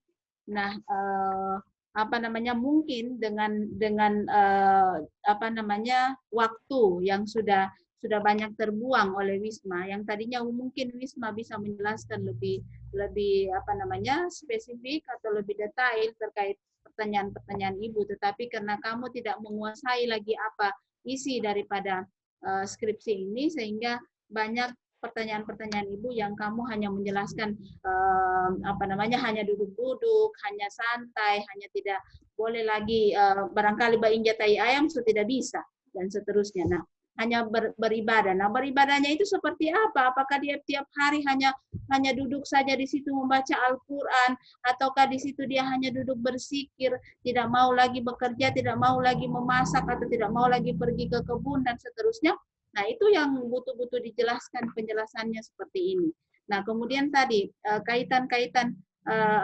Nah, mungkin dengan waktu yang sudah banyak terbuang oleh Wisma, yang tadinya mungkin Wisma bisa menjelaskan lebih spesifik atau lebih detail terkait pertanyaan-pertanyaan Ibu, tetapi karena kamu tidak menguasai lagi apa isi daripada skripsi ini, sehingga banyak pertanyaan-pertanyaan Ibu yang kamu hanya menjelaskan hanya duduk-duduk, hanya santai, hanya tidak boleh lagi barangkali bainjatai ayam sudah tidak bisa dan seterusnya. Nah, hanya beribadah. Nah, beribadahnya itu seperti apa? Apakah dia tiap hari hanya duduk saja di situ membaca Al-Qur'an, ataukah di situ dia hanya duduk berzikir, tidak mau lagi bekerja, tidak mau lagi memasak, atau tidak mau lagi pergi ke kebun dan seterusnya? Nah, itu yang butuh-butuh dijelaskan penjelasannya seperti ini. Nah, kemudian tadi kaitan-kaitan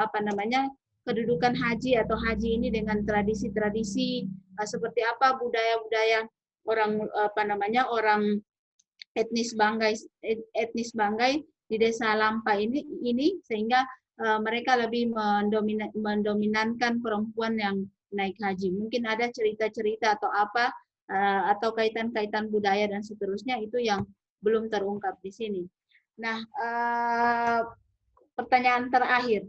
apa namanya kedudukan haji atau haji ini dengan tradisi-tradisi seperti apa budaya-budaya orang apa namanya orang etnis Banggai di Desa Lampa ini sehingga mereka lebih mendominankan perempuan yang naik haji. Mungkin ada cerita-cerita atau apa atau kaitan-kaitan budaya dan seterusnya itu yang belum terungkap di sini. Nah, pertanyaan terakhir,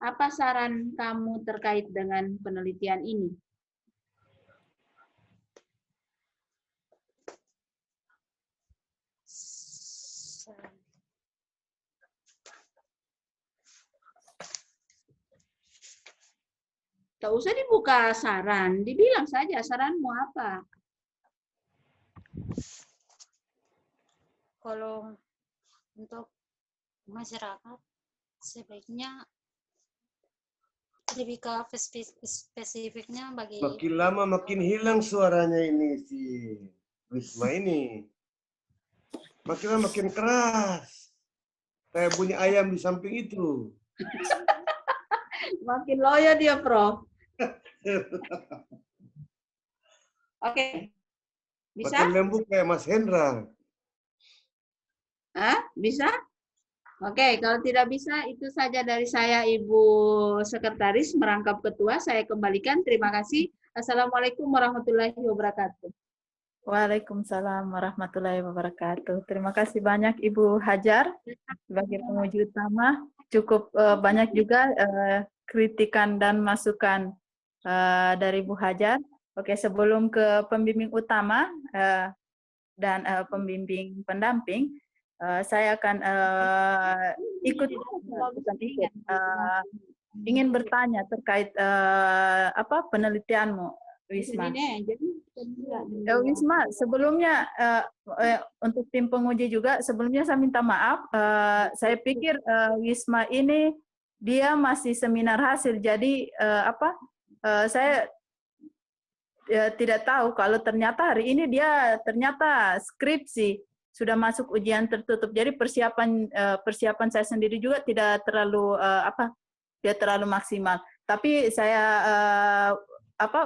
apa saran kamu terkait dengan penelitian ini? Tak usah dibuka saran, dibilang saja saranmu apa. Kalau untuk masyarakat sebaiknya lebih ke spesifiknya bagi Makin lama makin hilang suaranya ini si Wisma ini. Makin lama makin keras. Kayak bunyi ayam di samping itu. Makin loyo dia, Prof. Oke. Bisa? Makin lembut kayak Mas Hendra. Hah? Bisa? Oke, kalau tidak bisa, itu saja dari saya, Ibu Sekretaris, merangkap ketua. Saya kembalikan. Terima kasih. Assalamualaikum warahmatullahi wabarakatuh. Waalaikumsalam warahmatullahi wabarakatuh. Terima kasih banyak Ibu Hajar sebagai penguji utama. Cukup banyak juga kritikan dan masukan dari Ibu Hajar. Oke, sebelum ke pembimbing utama dan pembimbing pendamping, saya akan ingin bertanya terkait apa penelitianmu, Wisma. Wisma, sebelumnya untuk tim penguji juga, sebelumnya saya minta maaf. Saya pikir Wisma ini dia masih seminar hasil, jadi saya tidak tahu kalau ternyata hari ini dia ternyata skripsi sudah masuk ujian tertutup. Jadi persiapan saya sendiri juga tidak terlalu tidak terlalu maksimal. Tapi saya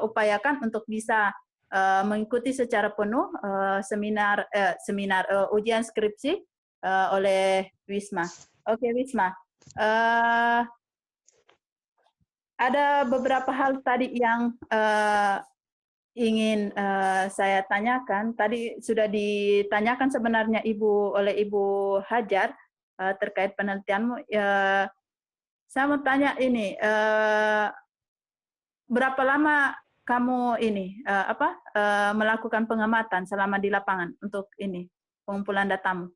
upayakan untuk bisa mengikuti secara penuh seminar ujian skripsi oleh Wisma. Oke, Wisma. Ada beberapa hal tadi yang ingin saya tanyakan. Tadi sudah ditanyakan sebenarnya oleh Ibu Hajar terkait penelitianmu. Saya mau tanya ini, berapa lama kamu ini melakukan pengamatan selama di lapangan untuk ini pengumpulan datamu?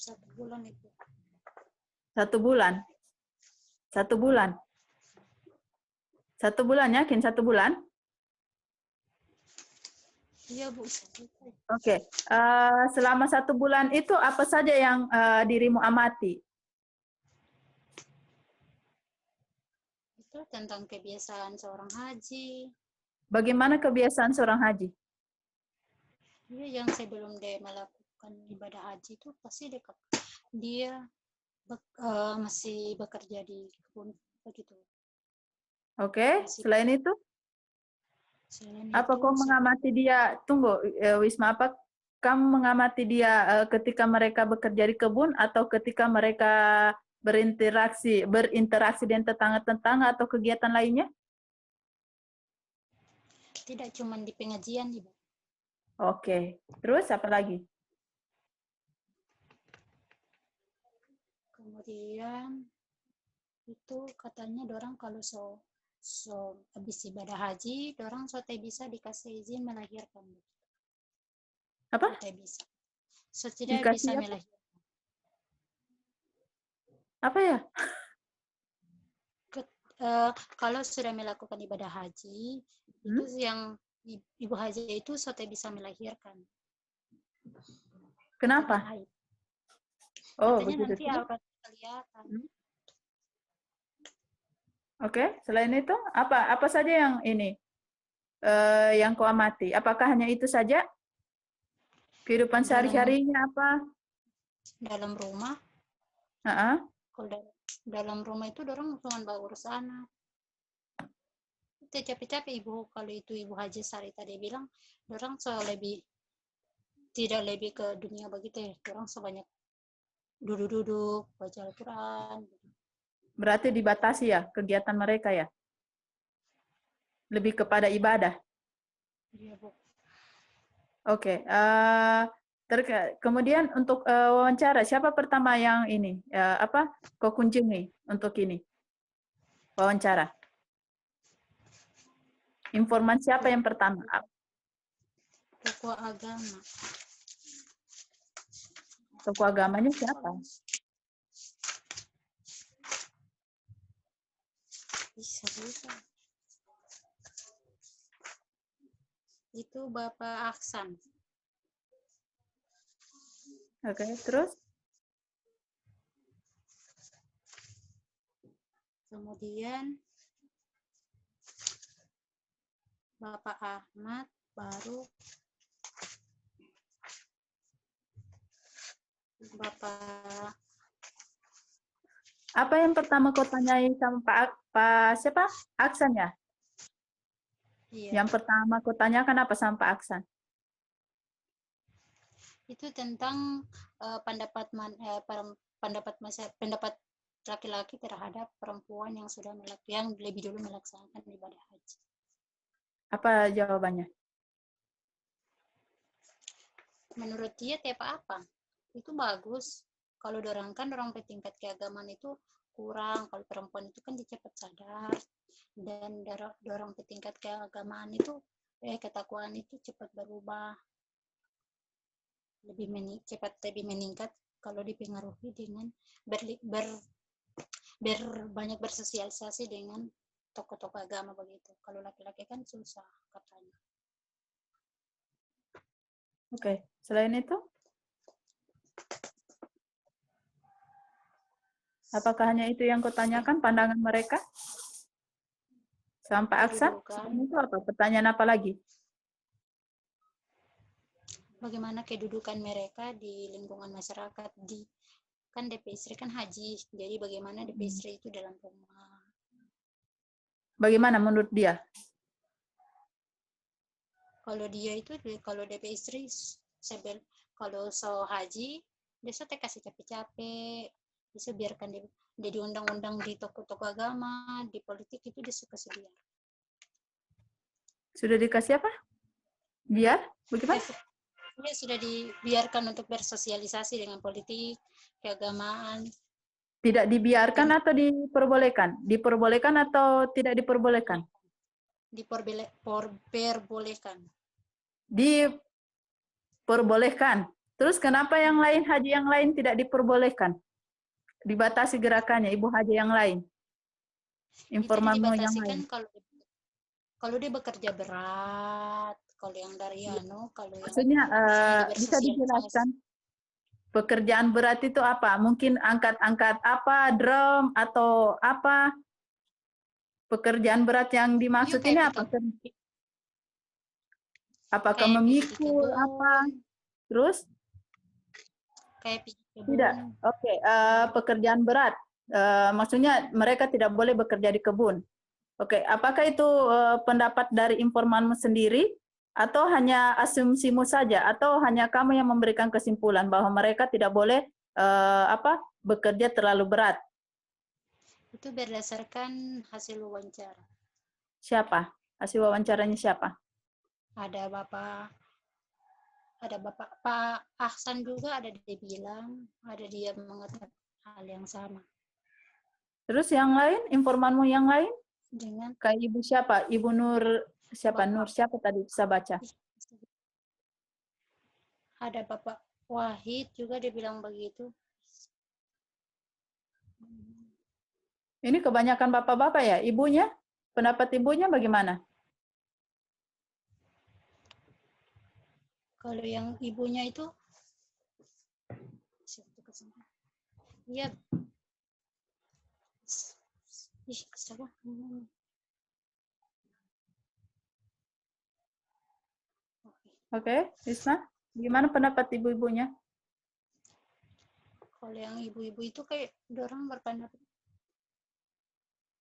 1 bulan itu. 1 bulan. 1 bulan. 1 bulan, yakin 1 bulan? Iya, Bu. Oke. Selama 1 bulan itu apa saja yang dirimu amati? Itu tentang kebiasaan seorang haji. Bagaimana kebiasaan seorang haji? Iya, yang sebelum dia melakukan ibadah haji itu pasti dia masih bekerja di kebun begitu. Oke, selain itu? Apa kau mengamati dia, tunggu Wisma, apa kamu mengamati dia ketika mereka bekerja di kebun atau ketika mereka berinteraksi dengan tetangga-tetangga atau kegiatan lainnya? Tidak cuma di pengajian, Ibu. Oke, terus apa lagi? Kemudian itu katanya dorang kalau habis ibadah haji, dorang sote bisa dikasih izin melahirkan. Apa? Sote bisa. Tidak bisa melahirkan. Apa ya? Kalau sudah melakukan ibadah haji, itu yang ibu haji itu sote bisa melahirkan. Kenapa? Oh, katanya begitu. Nanti akan kelihatan. Oke, selain itu apa saja yang ini yang kau amati? Apakah hanya itu saja? Kehidupan sehari-harinya apa? Dalam rumah, Heeh. kalau dalam rumah itu orang cuma urus anak. Itu capek-capek ibu, kalau itu Ibu Haji Sarita dia bilang, orang so tidak lebih ke dunia begitu ya, orang sebanyak duduk-duduk, baca Al-Quran. Berarti dibatasi ya kegiatan mereka ya? Lebih kepada ibadah. Iya, Bu. Oke. Kemudian untuk wawancara, siapa pertama yang ini? Kau kunjungi untuk ini? Wawancara. Informan siapa yang pertama? Tokoh agama. Tokoh agamanya siapa? Bisa. Itu Bapak Aksan. Oke, terus? Kemudian Bapak Ahmad, baru Bapak. Apa yang pertama kau tanyai sama Pak siapa? Aksan ya? Iya. Yang pertama kau tanyakan apa sama Pak Aksan? Itu tentang pendapat laki-laki terhadap perempuan yang lebih dulu melaksanakan ibadah haji. Apa jawabannya? Menurut dia tiap apa? Itu bagus. Kalau orang tingkat keagamaan itu kurang. Kalau perempuan itu kan dia cepat sadar. Dan dorong tingkat keagamaan itu, ketakwaan itu cepat berubah. Lebih meningkat kalau dipengaruhi dengan banyak bersosialisasi dengan tokoh-tokoh agama begitu. Kalau laki-laki kan susah katanya. Oke, selain itu? Apakah hanya itu yang kau tanyakan, pandangan mereka? Sampai Aksan? Selain itu apa? Pertanyaan apa lagi? Bagaimana kedudukan mereka di lingkungan masyarakat, kan DP Istri kan haji, jadi bagaimana DP Istri itu dalam rumah? Bagaimana menurut dia? Kalau dia itu, kalau DP Istri, kalau so haji, dia kasih capek-capek, bisa biarkan dia jadi undang-undang di toko-toko agama, di politik itu dia suka biar. Sudah dikasih apa? Biar? Bagaimana? Dia sudah dibiarkan untuk bersosialisasi dengan politik, keagamaan. Tidak dibiarkan atau diperbolehkan? Diperbolehkan atau tidak diperbolehkan? Diperbolehkan. Diperbolehkan. Terus kenapa yang lain, haji yang lain tidak diperbolehkan? Dibatasi gerakannya, ibu haji yang lain. Informanmu yang lain. Kalau dia bekerja berat, kalau yang dari kalau maksudnya bisa dijelaskan pekerjaan berat itu apa? Mungkin angkat-angkat apa, drum atau apa? Pekerjaan berat yang dimaksud ini apa? Apakah memikul apa? Terus? Tidak. Oke, pekerjaan berat. Maksudnya mereka tidak boleh bekerja di kebun. Oke, apakah itu pendapat dari informanmu sendiri atau hanya asumsimu saja atau hanya kamu yang memberikan kesimpulan bahwa mereka tidak boleh bekerja terlalu berat? Itu berdasarkan hasil wawancara. Siapa? Hasil wawancaranya siapa? Ada Bapak Pak Ahsan juga ada dia bilang, ada dia mengatakan hal yang sama. Terus yang lain, informanmu yang lain? Dengan kayak ibu siapa? Ibu Nur siapa? Bapak. Nur siapa tadi bisa baca? Ada Bapak Wahid juga dia bilang begitu. Ini kebanyakan bapak-bapak ya? Ibunya? Pendapat ibunya bagaimana? Kalau yang ibunya itu iya. Oke, Wisma, gimana pendapat ibu-ibunya? Kalau yang ibu-ibu itu kayak orang berpendapat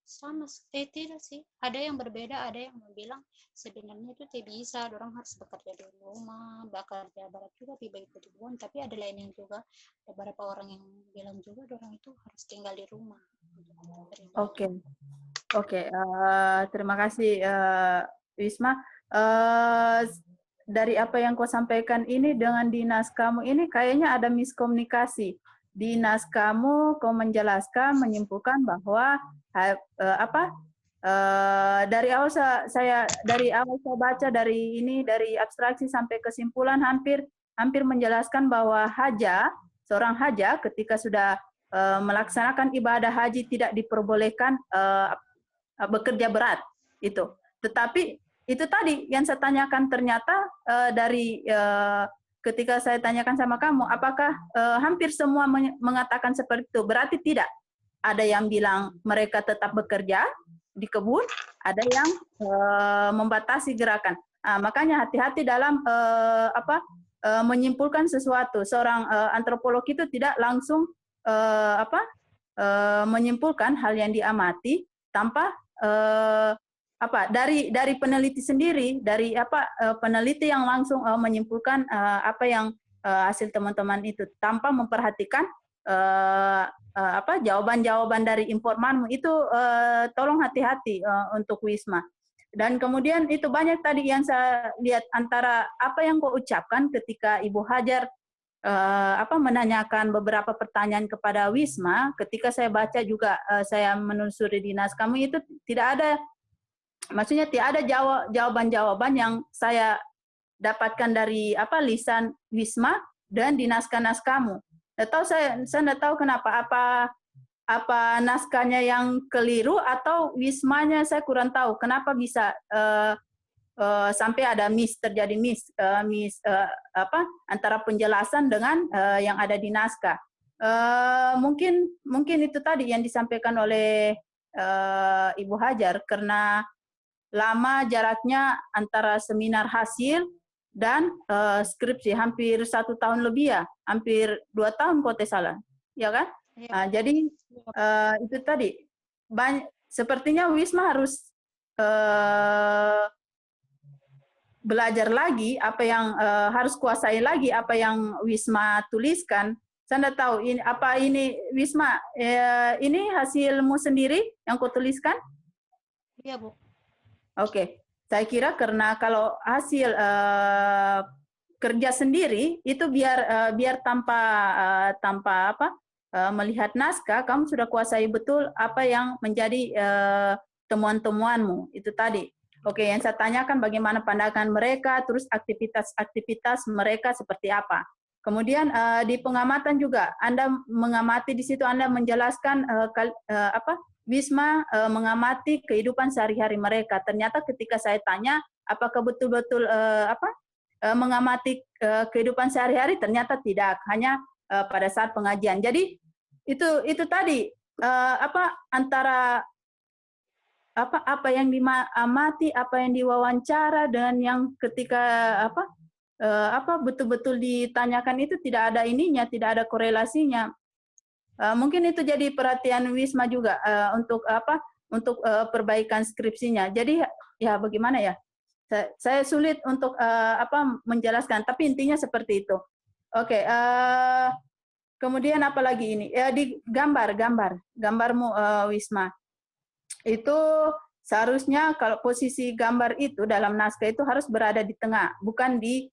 sama, tidak sih. Ada yang berbeda, ada yang bilang sebenarnya itu tidak bisa, orang harus bekerja di rumah, bekerja berat juga lebih baik di luar. Tapi ada lain yang juga, ada beberapa orang yang bilang juga orang itu harus tinggal di rumah. Oke, terima kasih Wisma. Dari apa yang kau sampaikan ini dengan dinas kamu ini kayaknya ada miskomunikasi. Dinas kamu kau menjelaskan, menyimpulkan bahwa dari awal saya baca dari abstraksi sampai kesimpulan hampir menjelaskan bahwa seorang haja ketika sudah melaksanakan ibadah haji tidak diperbolehkan bekerja berat itu. Tetapi itu tadi yang saya tanyakan ternyata ketika saya tanyakan sama kamu, apakah hampir semua mengatakan seperti itu? Berarti tidak. Ada yang bilang mereka tetap bekerja di kebun, ada yang membatasi gerakan. Makanya hati-hati dalam menyimpulkan sesuatu. Seorang antropolog itu tidak langsung menyimpulkan hal yang diamati tanpa dari peneliti sendiri, dari peneliti yang langsung menyimpulkan apa yang hasil teman-teman itu tanpa memperhatikan jawaban-jawaban dari informanmu itu. Tolong hati-hati untuk Wisma. Dan kemudian itu banyak tadi yang saya lihat antara apa yang kau ucapkan ketika Ibu Hajar menanyakan beberapa pertanyaan kepada Wisma. Ketika saya baca juga saya menelusuri dinas kamu itu tidak ada, maksudnya tidak ada jawaban-jawaban yang saya dapatkan dari lisan Wisma dan di naskah kamu. Saya tidak tahu kenapa, apa naskahnya yang keliru atau Wismanya saya kurang tahu kenapa bisa sampai ada terjadi antara penjelasan dengan yang ada di naskah. Mungkin itu tadi yang disampaikan oleh Ibu Hajar, karena lama jaraknya antara seminar hasil dan skripsi, hampir 1 tahun lebih ya, hampir 2 tahun kalau tidak salah, ya kan? Ya. Jadi itu tadi sepertinya Wisma harus belajar lagi apa yang harus kuasai lagi apa yang Wisma tuliskan. Saya tidak tahu ini Wisma, ini hasilmu sendiri yang kau tuliskan? Iya, Bu. Oke. Saya kira karena kalau hasil kerja sendiri itu biar tanpa melihat naskah, kamu sudah kuasai betul apa yang menjadi temuan-temuanmu itu tadi. Oke, yang saya tanyakan bagaimana pandangan mereka, terus aktivitas mereka seperti apa. Kemudian di pengamatan juga, Anda mengamati di situ, Anda menjelaskan Wisma mengamati kehidupan sehari-hari mereka. Ternyata ketika saya tanya, apakah betul-betul mengamati kehidupan sehari-hari, ternyata tidak, hanya pada saat pengajian. Jadi itu tadi antara apa yang diamati, apa yang diwawancara, dan yang ketika betul-betul ditanyakan itu tidak ada ininya, tidak ada korelasinya. Mungkin itu jadi perhatian Wisma juga untuk perbaikan skripsinya. Jadi ya bagaimana ya? Saya sulit untuk menjelaskan, tapi intinya seperti itu. Oke, kemudian apa lagi ini? Di gambarmu Wisma. Itu seharusnya kalau posisi gambar itu dalam naskah itu harus berada di tengah, bukan di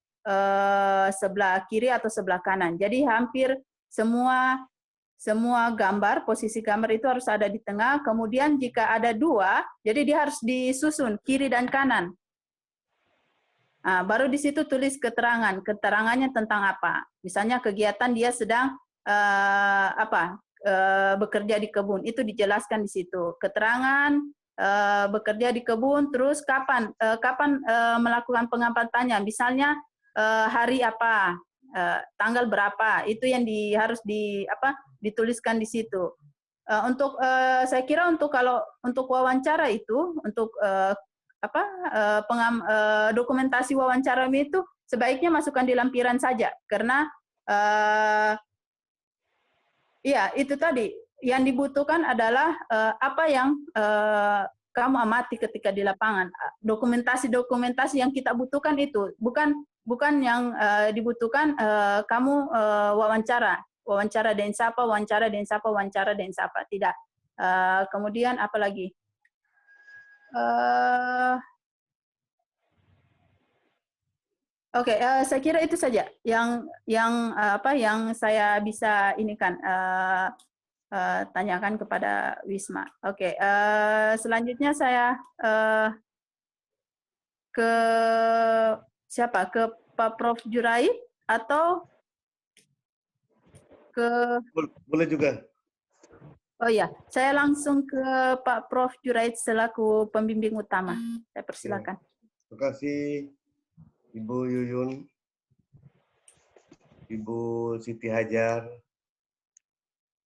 sebelah kiri atau sebelah kanan. Jadi hampir semua gambar, posisi gambar itu harus ada di tengah. Kemudian jika ada 2, jadi dia harus disusun kiri dan kanan. Baru di situ tulis keterangannya tentang apa. Misalnya kegiatan dia sedang bekerja di kebun, itu dijelaskan di situ. Keterangan bekerja di kebun, terus kapan melakukan pengampatannya, misalnya hari apa, tanggal berapa, itu yang harus dituliskan di situ. Saya kira untuk wawancara itu, untuk dokumentasi wawancara itu sebaiknya masukkan di lampiran saja, karena ya itu tadi yang dibutuhkan adalah apa yang kamu amati ketika di lapangan. Dokumentasi yang kita butuhkan itu bukan yang dibutuhkan kamu wawancara dan sapa, tidak. Kemudian apa lagi? Oke, saya kira itu saja yang saya bisa tanyakan kepada Wisma. Oke, selanjutnya saya ke siapa? Ke Pak Prof. Jurait atau ke? Boleh juga. Oh ya, saya langsung ke Pak Prof. Jurait selaku pembimbing utama. Saya persilakan. Terima kasih Ibu Yuyun, Ibu Siti Hajar,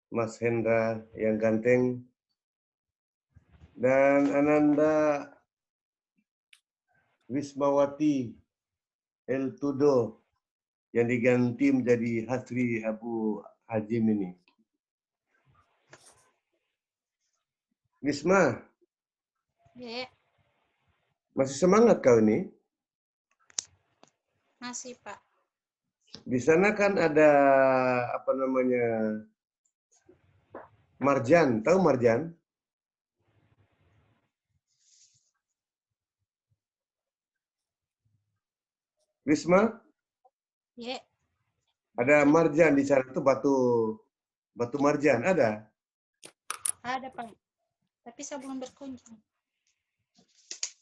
Mas Hendra yang ganteng, dan Ananda Wismawati El Tudo yang diganti menjadi Hasri Abu Hajim ini. Wisma, Ya, masih semangat kau ini? masih Pak. Di sana kan ada apa namanya Marjan, tahu Marjan? Wisma? Ya, Ada marjan di sana itu batu marjan ada. ada Pak. Tapi saya belum berkunjung.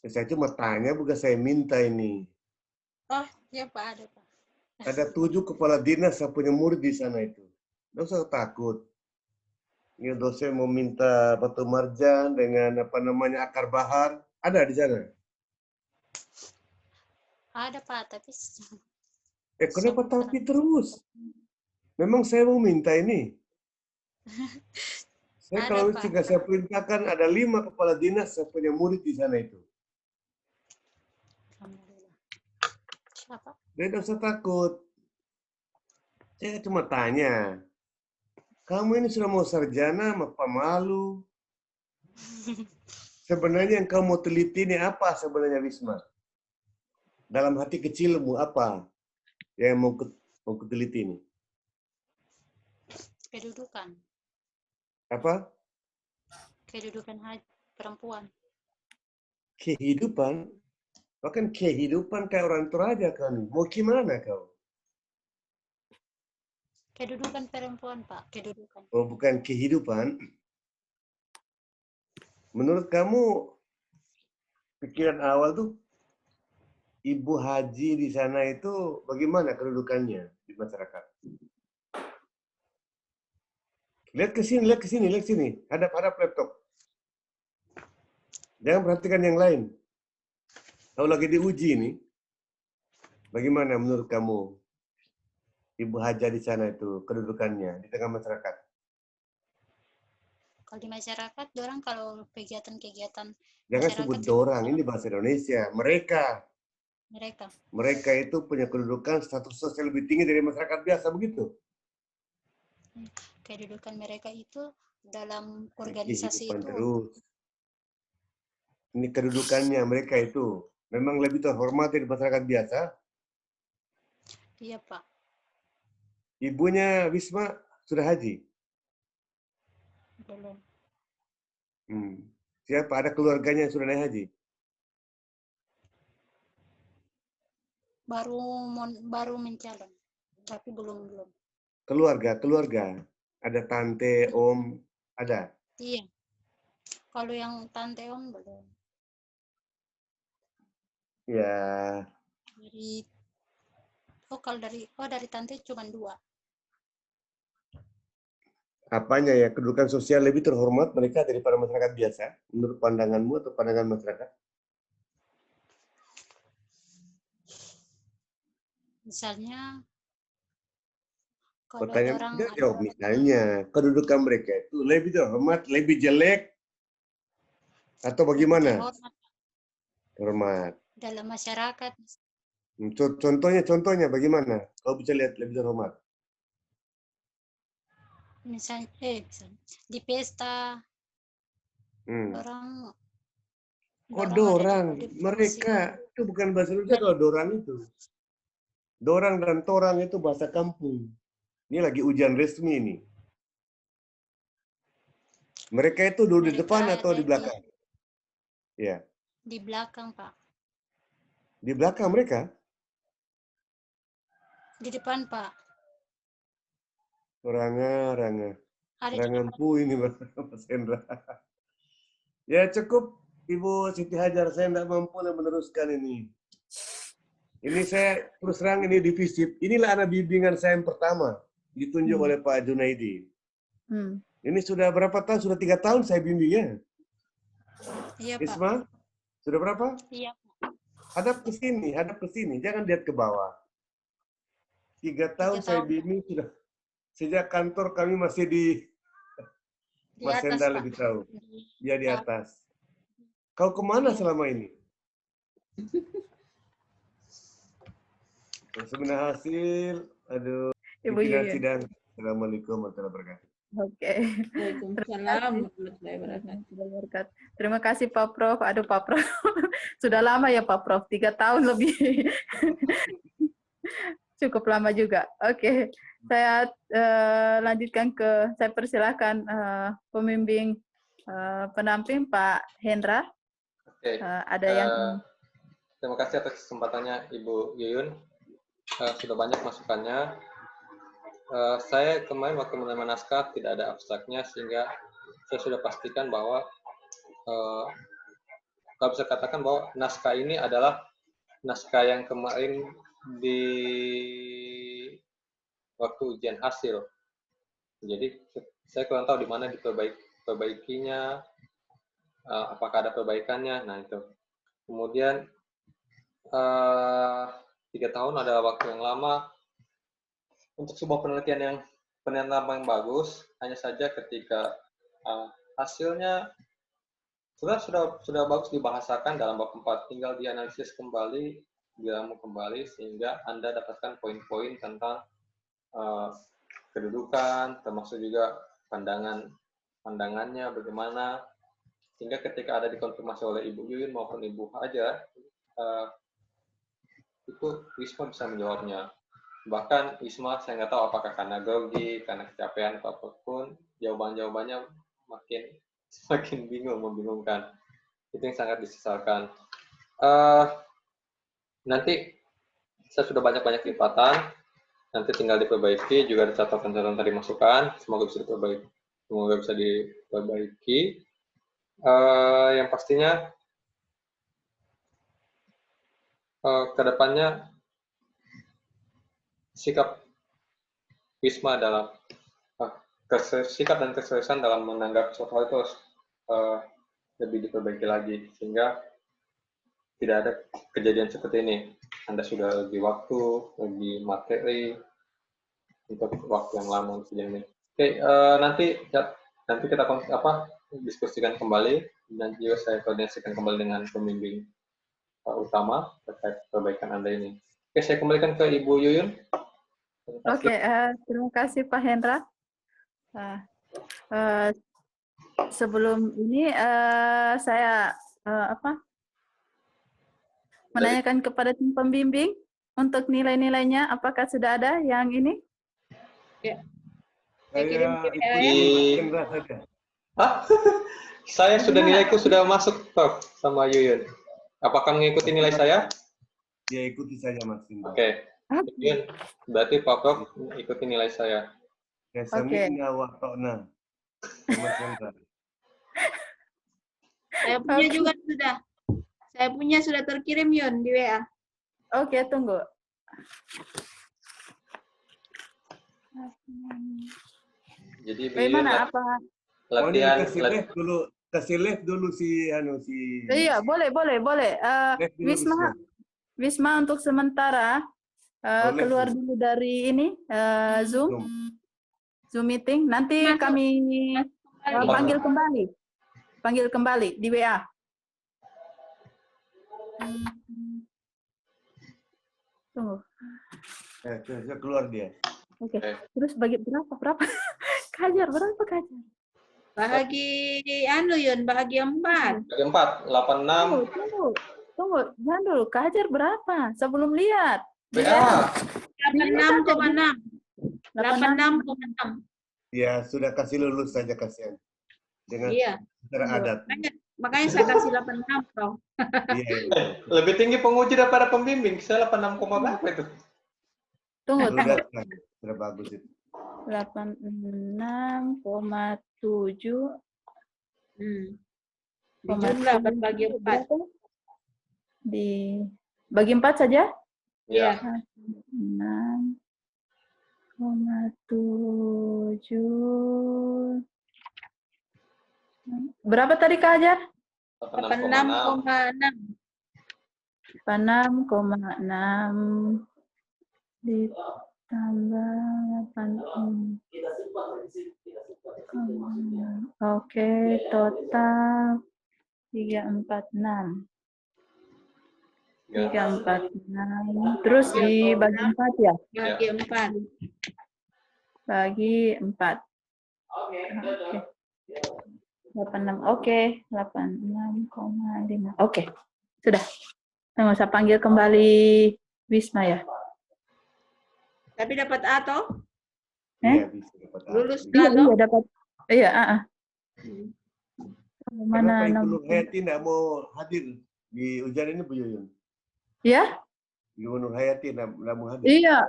Saya cuma tanya bukan saya minta ini. Oh, ya Pak, ada Pak. Ada 7 kepala dinas yang punya murid di sana itu. Nggak usah takut. Ini dosen mau minta batu marjan dengan apa namanya akar bahar. Ada di sana. Ada Pak, tapi Kenapa tapi terus? Memang saya mau minta ini. Saya Ada, kalau Pak. jika saya perintahkan ada 5 kepala dinas yang punya murid di sana itu. Alhamdulillah. Siapa? Dia tidak usah takut. Saya cuma tanya. Kamu ini sudah mau sarjana, apa malu? Sebenarnya yang kamu teliti ini apa sebenarnya, Wisma? Dalam hati kecilmu apa yang mau teliti ini? Kedudukan. Apa? Kedudukan perempuan. Kehidupan? Bahkan kehidupan kayak orang Toraja kan. Mau gimana kau? Kedudukan perempuan, Pak. Kedudukan. Oh, bukan kehidupan. Menurut kamu, pikiran awal tuh, Ibu Haji di sana itu bagaimana kedudukannya di masyarakat? Lihat ke sini, lihat ke sini, lihat ke sini. Hadap-hadap laptop. Jangan perhatikan yang lain. Kalau lagi diuji nih, bagaimana menurut kamu Ibu Haja di sana itu kedudukannya di tengah masyarakat? Kalau di masyarakat, orang kalau kegiatan-kegiatan Jangan masyarakat sebut dorang, ini bahasa Indonesia. mereka. Mereka itu punya kedudukan status sosial lebih tinggi dari masyarakat biasa, begitu? Kedudukan mereka itu dalam organisasi itu. Terus. Ini kedudukannya mereka itu memang lebih terhormat dari masyarakat biasa. Iya, Pak. Ibunya Wisma sudah haji? Belum. Siapa? Ada keluarganya yang sudah naik haji? Baru mencalon, tapi belum. Keluarga. Ada tante, om, ada? Iya. Kalau yang tante om belum. Ya. Dari tante cuma 2. Apanya ya, kedudukan sosial lebih terhormat mereka daripada masyarakat biasa, menurut pandanganmu atau pandangan masyarakat? Misalnya, kalau Pertanyaan orang jawab, misalnya kedudukan mereka itu lebih terhormat, lebih jelek, atau bagaimana? terhormat Hormat. dalam masyarakat. Contohnya bagaimana? Kau bisa lihat lebih hormat. Misalnya, di pesta orang Oh, ada dorang. di posisi- Mereka itu bukan bahasa Indonesia kalau dorang itu. Dorang dan torang itu bahasa kampung. Ini lagi ujian resmi ini. Mereka itu duduk di mereka depan atau ada di belakang? Ya, di belakang, Pak. di belakang mereka. Di depan, Pak. Ranga. Ada di Rangampu ini Mas Hendra. Ya cukup Ibu Siti Hajar, saya tidak mampu meneruskan ini. Ini saya terus terang ini divisip. Inilah anak bimbingan saya yang pertama ditunjuk oleh Pak Junaidi. Ini sudah berapa tahun? Sudah 3 tahun saya bimbingnya. Iya, Pak. Isma, sudah berapa? Iya. Hadap ke sini, jangan lihat ke bawah. 3 tahun saya bimbing sudah. Sejak kantor kami masih di Mas atas, Hendra Pak. lebih tahu. Dia di atas. Kau kemana selama ini? Sebenarnya hasil, aduh, Ibu Yuyun. sidang. Assalamualaikum warahmatullahi wabarakatuh. Oke. Waalaikumsalam warahmatullahi wabarakatuh. Terima kasih Pak Prof. Aduh Pak Prof. Sudah lama ya Pak Prof. 3 tahun lebih. Cukup lama juga. Oke. Saya lanjutkan saya persilahkan pembimbing pendamping Pak Hendra. Oke. Ada yang terima kasih atas kesempatannya Ibu Yuyun. Sudah banyak masukannya. Saya kemarin waktu menerima naskah tidak ada abstraknya, sehingga saya sudah pastikan bahwa kalau bisa katakan bahwa naskah ini adalah naskah yang kemarin di waktu ujian hasil. Jadi saya kurang tahu di mana diperbaikinya, apakah ada perbaikannya. Nah itu. Kemudian 3 tahun adalah waktu yang lama untuk sebuah penelitian yang bagus. Hanya saja ketika hasilnya sudah bagus dibahasakan dalam bab 4, tinggal dianalisis kembali, diramu kembali, sehingga Anda dapatkan poin-poin tentang kedudukan, termasuk juga pandangannya bagaimana, sehingga ketika ada dikonfirmasi oleh Ibu Yuyun maupun Ibu Hajar, itu Wisma bisa menjawabnya. Bahkan Wisma saya nggak tahu apakah karena grogi, karena kecapean atau apapun, jawabannya semakin membingungkan. Itu yang sangat disesalkan. Nanti saya sudah banyak lipatan, nanti tinggal diperbaiki, juga ada catatan tadi masukan, semoga bisa diperbaiki. Yang pastinya kedepannya sikap Wisma dalam sikap dan keseriusan dalam menanggapi suatu hal itu harus lebih diperbaiki lagi, sehingga tidak ada kejadian seperti ini. Anda sudah lebih waktu, lebih materi untuk waktu yang lama untuk kejadian ini. Oke, nanti kita diskusikan kembali, dan juga saya koordinasikan kembali dengan pembimbing utama terkait perbaikan Anda ini. Oke, saya kembalikan ke Ibu Yuyun. Oke, terima kasih Pak Hendra. Sebelum ini saya menanyakan kepada tim pembimbing untuk nilai-nilainya, apakah sudah ada yang ini? Ya. Saya Hendra saja. Saya nilaiku sudah masuk Prof sama Yuyun. Apakah mengikuti nilai saya? Ya ikuti saja Mas Hendra. Oke. Yuyun, berarti Pak Prof ikuti nilai saya. Kesamina waktona. Mas Hendra. Saya punya juga sudah. Saya punya sudah terkirim Yun di WA. Oke, tunggu. Jadi bagaimana apa latihan kasih live dulu si Iya, boleh. Wisma untuk sementara keluar dulu dari ini Zoom meeting. Nanti kami panggil kembali di WA. Tunggu. Saya keluar dia. Oke. Terus bagi berapa? Kajar berapa kajar? Bahagi anu Yun, bahagi 4. Bagi 4, 86. Tunggu. Jangan dulu. Kajar berapa? Sebelum lihat. BA. 86,6. 86,6. Ya, sudah kasih lulus saja kasihan. Dengan Iya. secara adat. Makanya saya kasih 86, Bro. Iya. Lebih tinggi penguji daripada pembimbing. Saya 86, berapa itu? Tunggu. Sudah bagus itu. 86,7. Dijumlah bagi 4. Bagi 4 saja? Iya. 6,7. Berapa tadi Kak Hajar? 86,6. 86,6 ditambah 8. Oke, total 346. 346. Terus dibagi 4 ya? Bagi 4. Bagi 4. Oke. 86. Oke, 86,5. Oke. Sudah. Nggak usah panggil kembali Wisma ya. Tapi dapat A toh? Iya, bisa dapat A. Lulus Iya, toh? dapat. Iya, Kenapa Mana Ibu nomor? Nur Hayati tidak mau hadir di ujian ini, Bu Yuyun? Ya? Ibu Nur Hayati tidak mau hadir. Iya,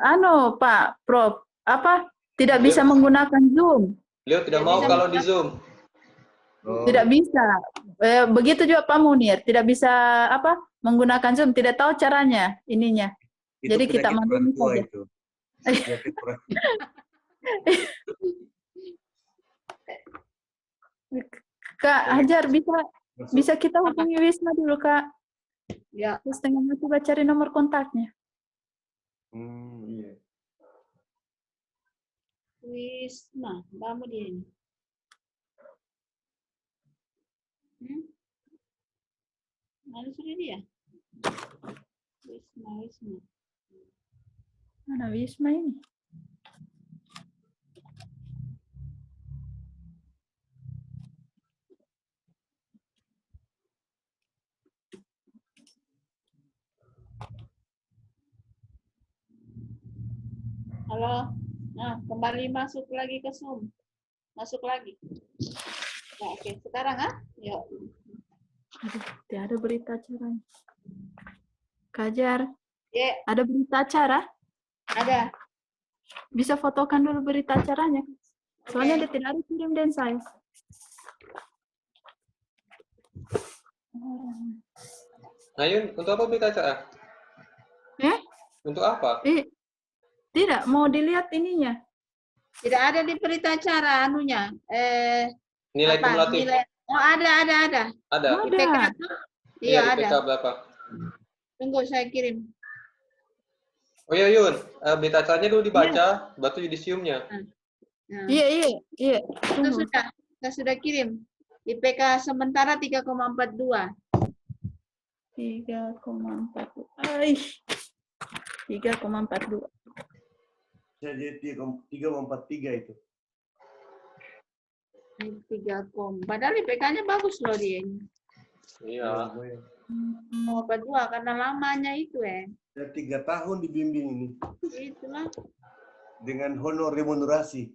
Pak Prof. Apa? Tidak bisa menggunakan Zoom. Beliau tidak mau kalau di Zoom. Oh, Tidak bisa. Begitu juga Pak Munir, tidak bisa menggunakan Zoom, tidak tahu caranya ininya. itu Jadi kita penyakit maklumi orang tua saja. itu. Penyakit orang tua. Kak Hajar Masuk. bisa kita hubungi Wisma dulu Kak. Ya. Terus dengan coba cari nomor kontaknya. Iya. Wisma, kamu dia ini. Mana sudah dia? Wisma. Mana Wisma ini? Halo. Nah, kembali masuk lagi ke Zoom. Masuk lagi. Nah, oke, sekarang yuk. Aduh, tidak ada berita acaranya. Kajar, Ya, ada berita acara? ada. Bisa fotokan dulu berita acaranya. Soalnya dia tidak ada kirim dan saya. Nah, Yun, untuk apa berita acara? Untuk apa? Tidak, mau dilihat ininya. Tidak ada di berita acara anunya. Nilai apa? kumulatif. Oh, ada. Ada. IPK tuh? Iya, IPK ada. berapa? Tunggu, saya kirim. Oh iya, Yun. Berita acaranya dulu dibaca, batu yudisiumnya. Nah, Iya. itu sudah. Saya sudah kirim. IPK sementara 3,42. 3,42. 3,42. Saya jadi 3,43 itu. 3, padahal IPK-nya bagus loh dia ini. Iya. 42 karena lamanya itu Saya 3 tahun dibimbing ini Itulah. dengan honor remunerasi.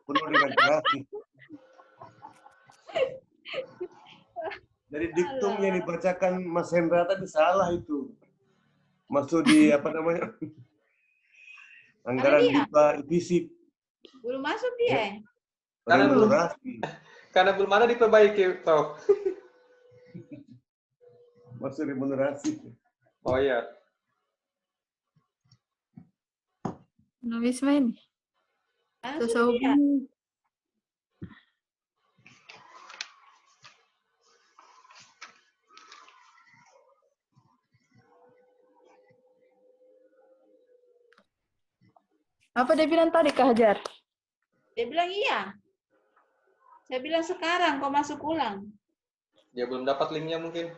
Honor remunerasi. Dari diktum yang dibacakan Mas Hendra tadi salah itu. Masuk di apa namanya? Anggaran IPA fisik. Belum masuk dia. Karena belum ada diperbaiki, Prof. Masuk remunerasi. Oh iya. Nah, Wisma ini. Masuk dia. Apa dia bilang tadi, Kak Hajar? Dia bilang iya. Saya bilang sekarang kau masuk ulang. Dia belum dapat linknya mungkin.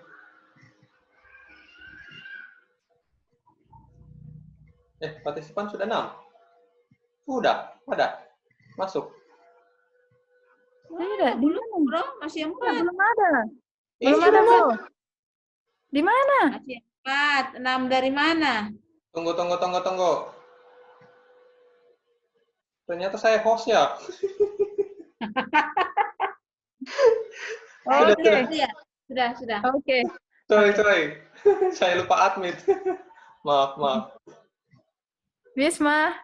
Partisipan sudah 6. Sudah, ada. Masuk. Tidak, di mana? Bro, masih 4. Belum ada. Ih, Belum ada, Bro. Di mana? Masih 4. 6 dari mana? Tunggu. Ternyata saya hostnya. Oke. Sudah. Oke. Sorry. Saya lupa admit. Maaf. Wisma.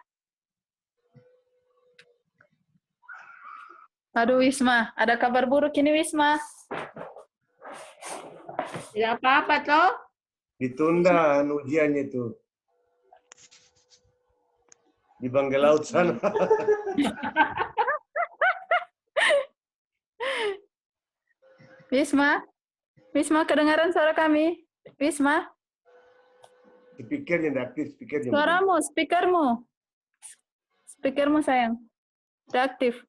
Aduh, Wisma. Ada kabar buruk ini, Wisma. Tidak apa-apa, toh. Ditunda ujiannya itu. Di Bangga Laut sana. Wisma, kedengaran suara kami? Wisma, Speakernya tidak aktif, speakernya. suaramu, speakermu sayang. Tidak aktif.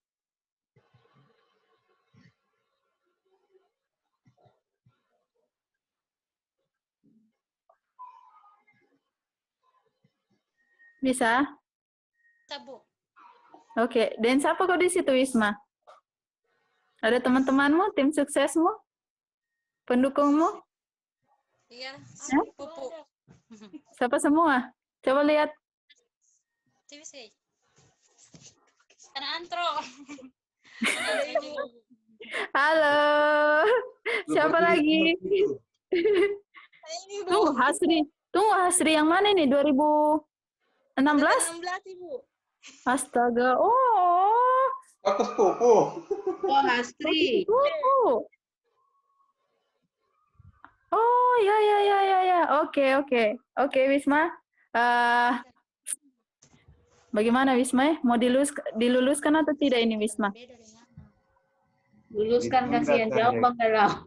Bisa? Tabu. Oke, dan siapa kau di situ, Wisma? Ada teman-temanmu, tim suksesmu, pendukungmu? Iya, Hah? Pupu. Siapa semua? Coba lihat. TV sih. Anak antro. Halo. Siapa lagi? Tunggu, Hasri yang mana ini? 2016? 16, Ibu. Astaga. Oh. Aku sepupu. Oh, Hastri. Oh, ya. Oke, Wisma. Bagaimana, Wisma? Mau diluluskan atau tidak ini, Wisma? Luluskan, Ditunda, kasihan. Jawab Bangga Laut.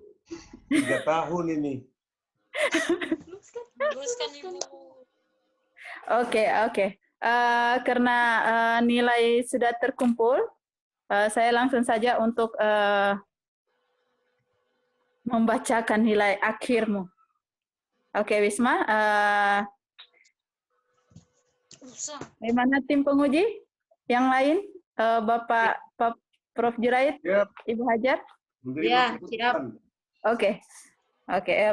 3 tahun ini. Luluskan, Ibu. Oke. Karena nilai sudah terkumpul, saya langsung saja untuk membacakan nilai akhirmu. Oke, Wisma. Bagaimana tim penguji? Yang lain? Bapak Prof. Juraid? Siap. Ibu Hajar? Ya, siap. Oke,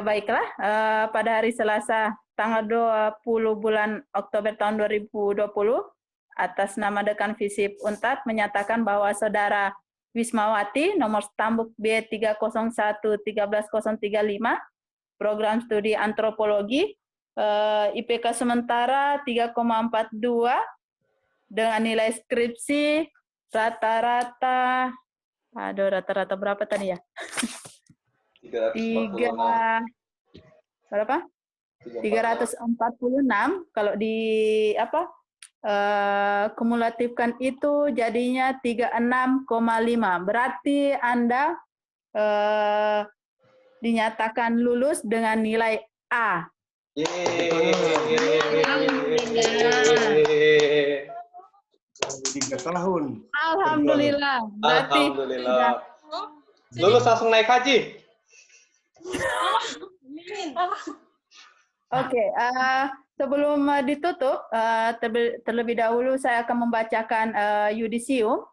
baiklah. Pada hari Selasa, tanggal 20 bulan Oktober tahun 2020, atas nama Dekan Visip Untat menyatakan bahwa Saudara Wismawati, nomor stambuk B301-13035, program studi antropologi, IPK sementara 3,42, dengan nilai skripsi rata-rata berapa tadi ya? 346 kalau di kumulatifkan itu jadinya 36,5. Berarti Anda dinyatakan lulus dengan nilai A. Yeay. 3 tahun. Alhamdulillah. Berarti Alhamdulillah. Lulus langsung naik haji. Oke, sebelum ditutup, terlebih dahulu saya akan membacakan yudisium.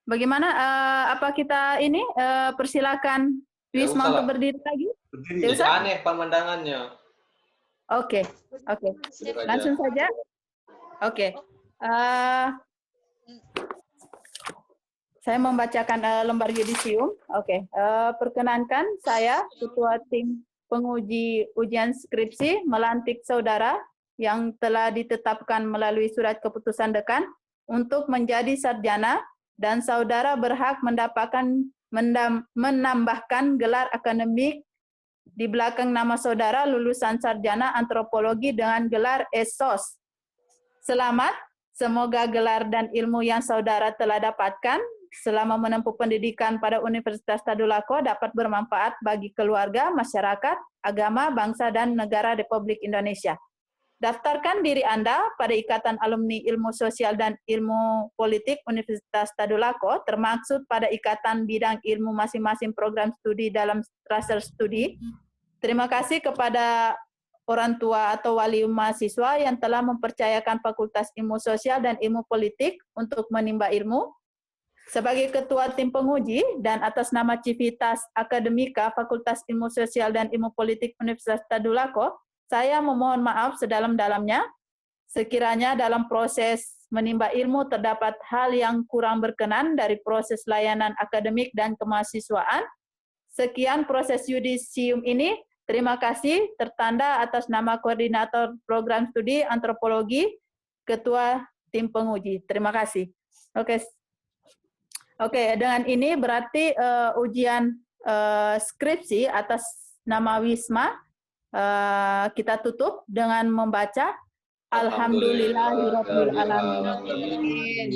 Bagaimana? Apa kita ini persilakan Wisma untuk berdiri lagi? Jadi aneh pemandangannya. Oke. Langsung saja. Oke. Saya membacakan lembar yudisium. Oke. Perkenankan saya, Ketua Tim Penguji Ujian Skripsi, melantik saudara yang telah ditetapkan melalui surat keputusan dekan untuk menjadi sarjana, dan saudara berhak menambahkan gelar akademik di belakang nama saudara lulusan sarjana antropologi dengan gelar ESOS. Selamat, semoga gelar dan ilmu yang saudara telah dapatkan selama menempuh pendidikan pada Universitas Tadulako dapat bermanfaat bagi keluarga, masyarakat, agama, bangsa, dan negara Republik Indonesia. Daftarkan diri Anda pada Ikatan Alumni Ilmu Sosial dan Ilmu Politik Universitas Tadulako, termaksud pada ikatan bidang ilmu masing-masing program studi dalam raster studi. Terima kasih kepada orang tua atau wali mahasiswa yang telah mempercayakan Fakultas Ilmu Sosial dan Ilmu Politik untuk menimba ilmu. Sebagai Ketua Tim Penguji dan atas nama Civitas Akademika Fakultas Ilmu Sosial dan Ilmu Politik Universitas Tadulako, saya memohon maaf sedalam-dalamnya sekiranya dalam proses menimba ilmu terdapat hal yang kurang berkenan dari proses layanan akademik dan kemahasiswaan. Sekian proses yudisium ini. Terima kasih, tertanda atas nama Koordinator Program Studi Antropologi, Ketua Tim Penguji. Terima kasih. Oke, dengan ini berarti ujian skripsi atas nama Wisma kita tutup dengan membaca Alhamdulillahirabbil alamin.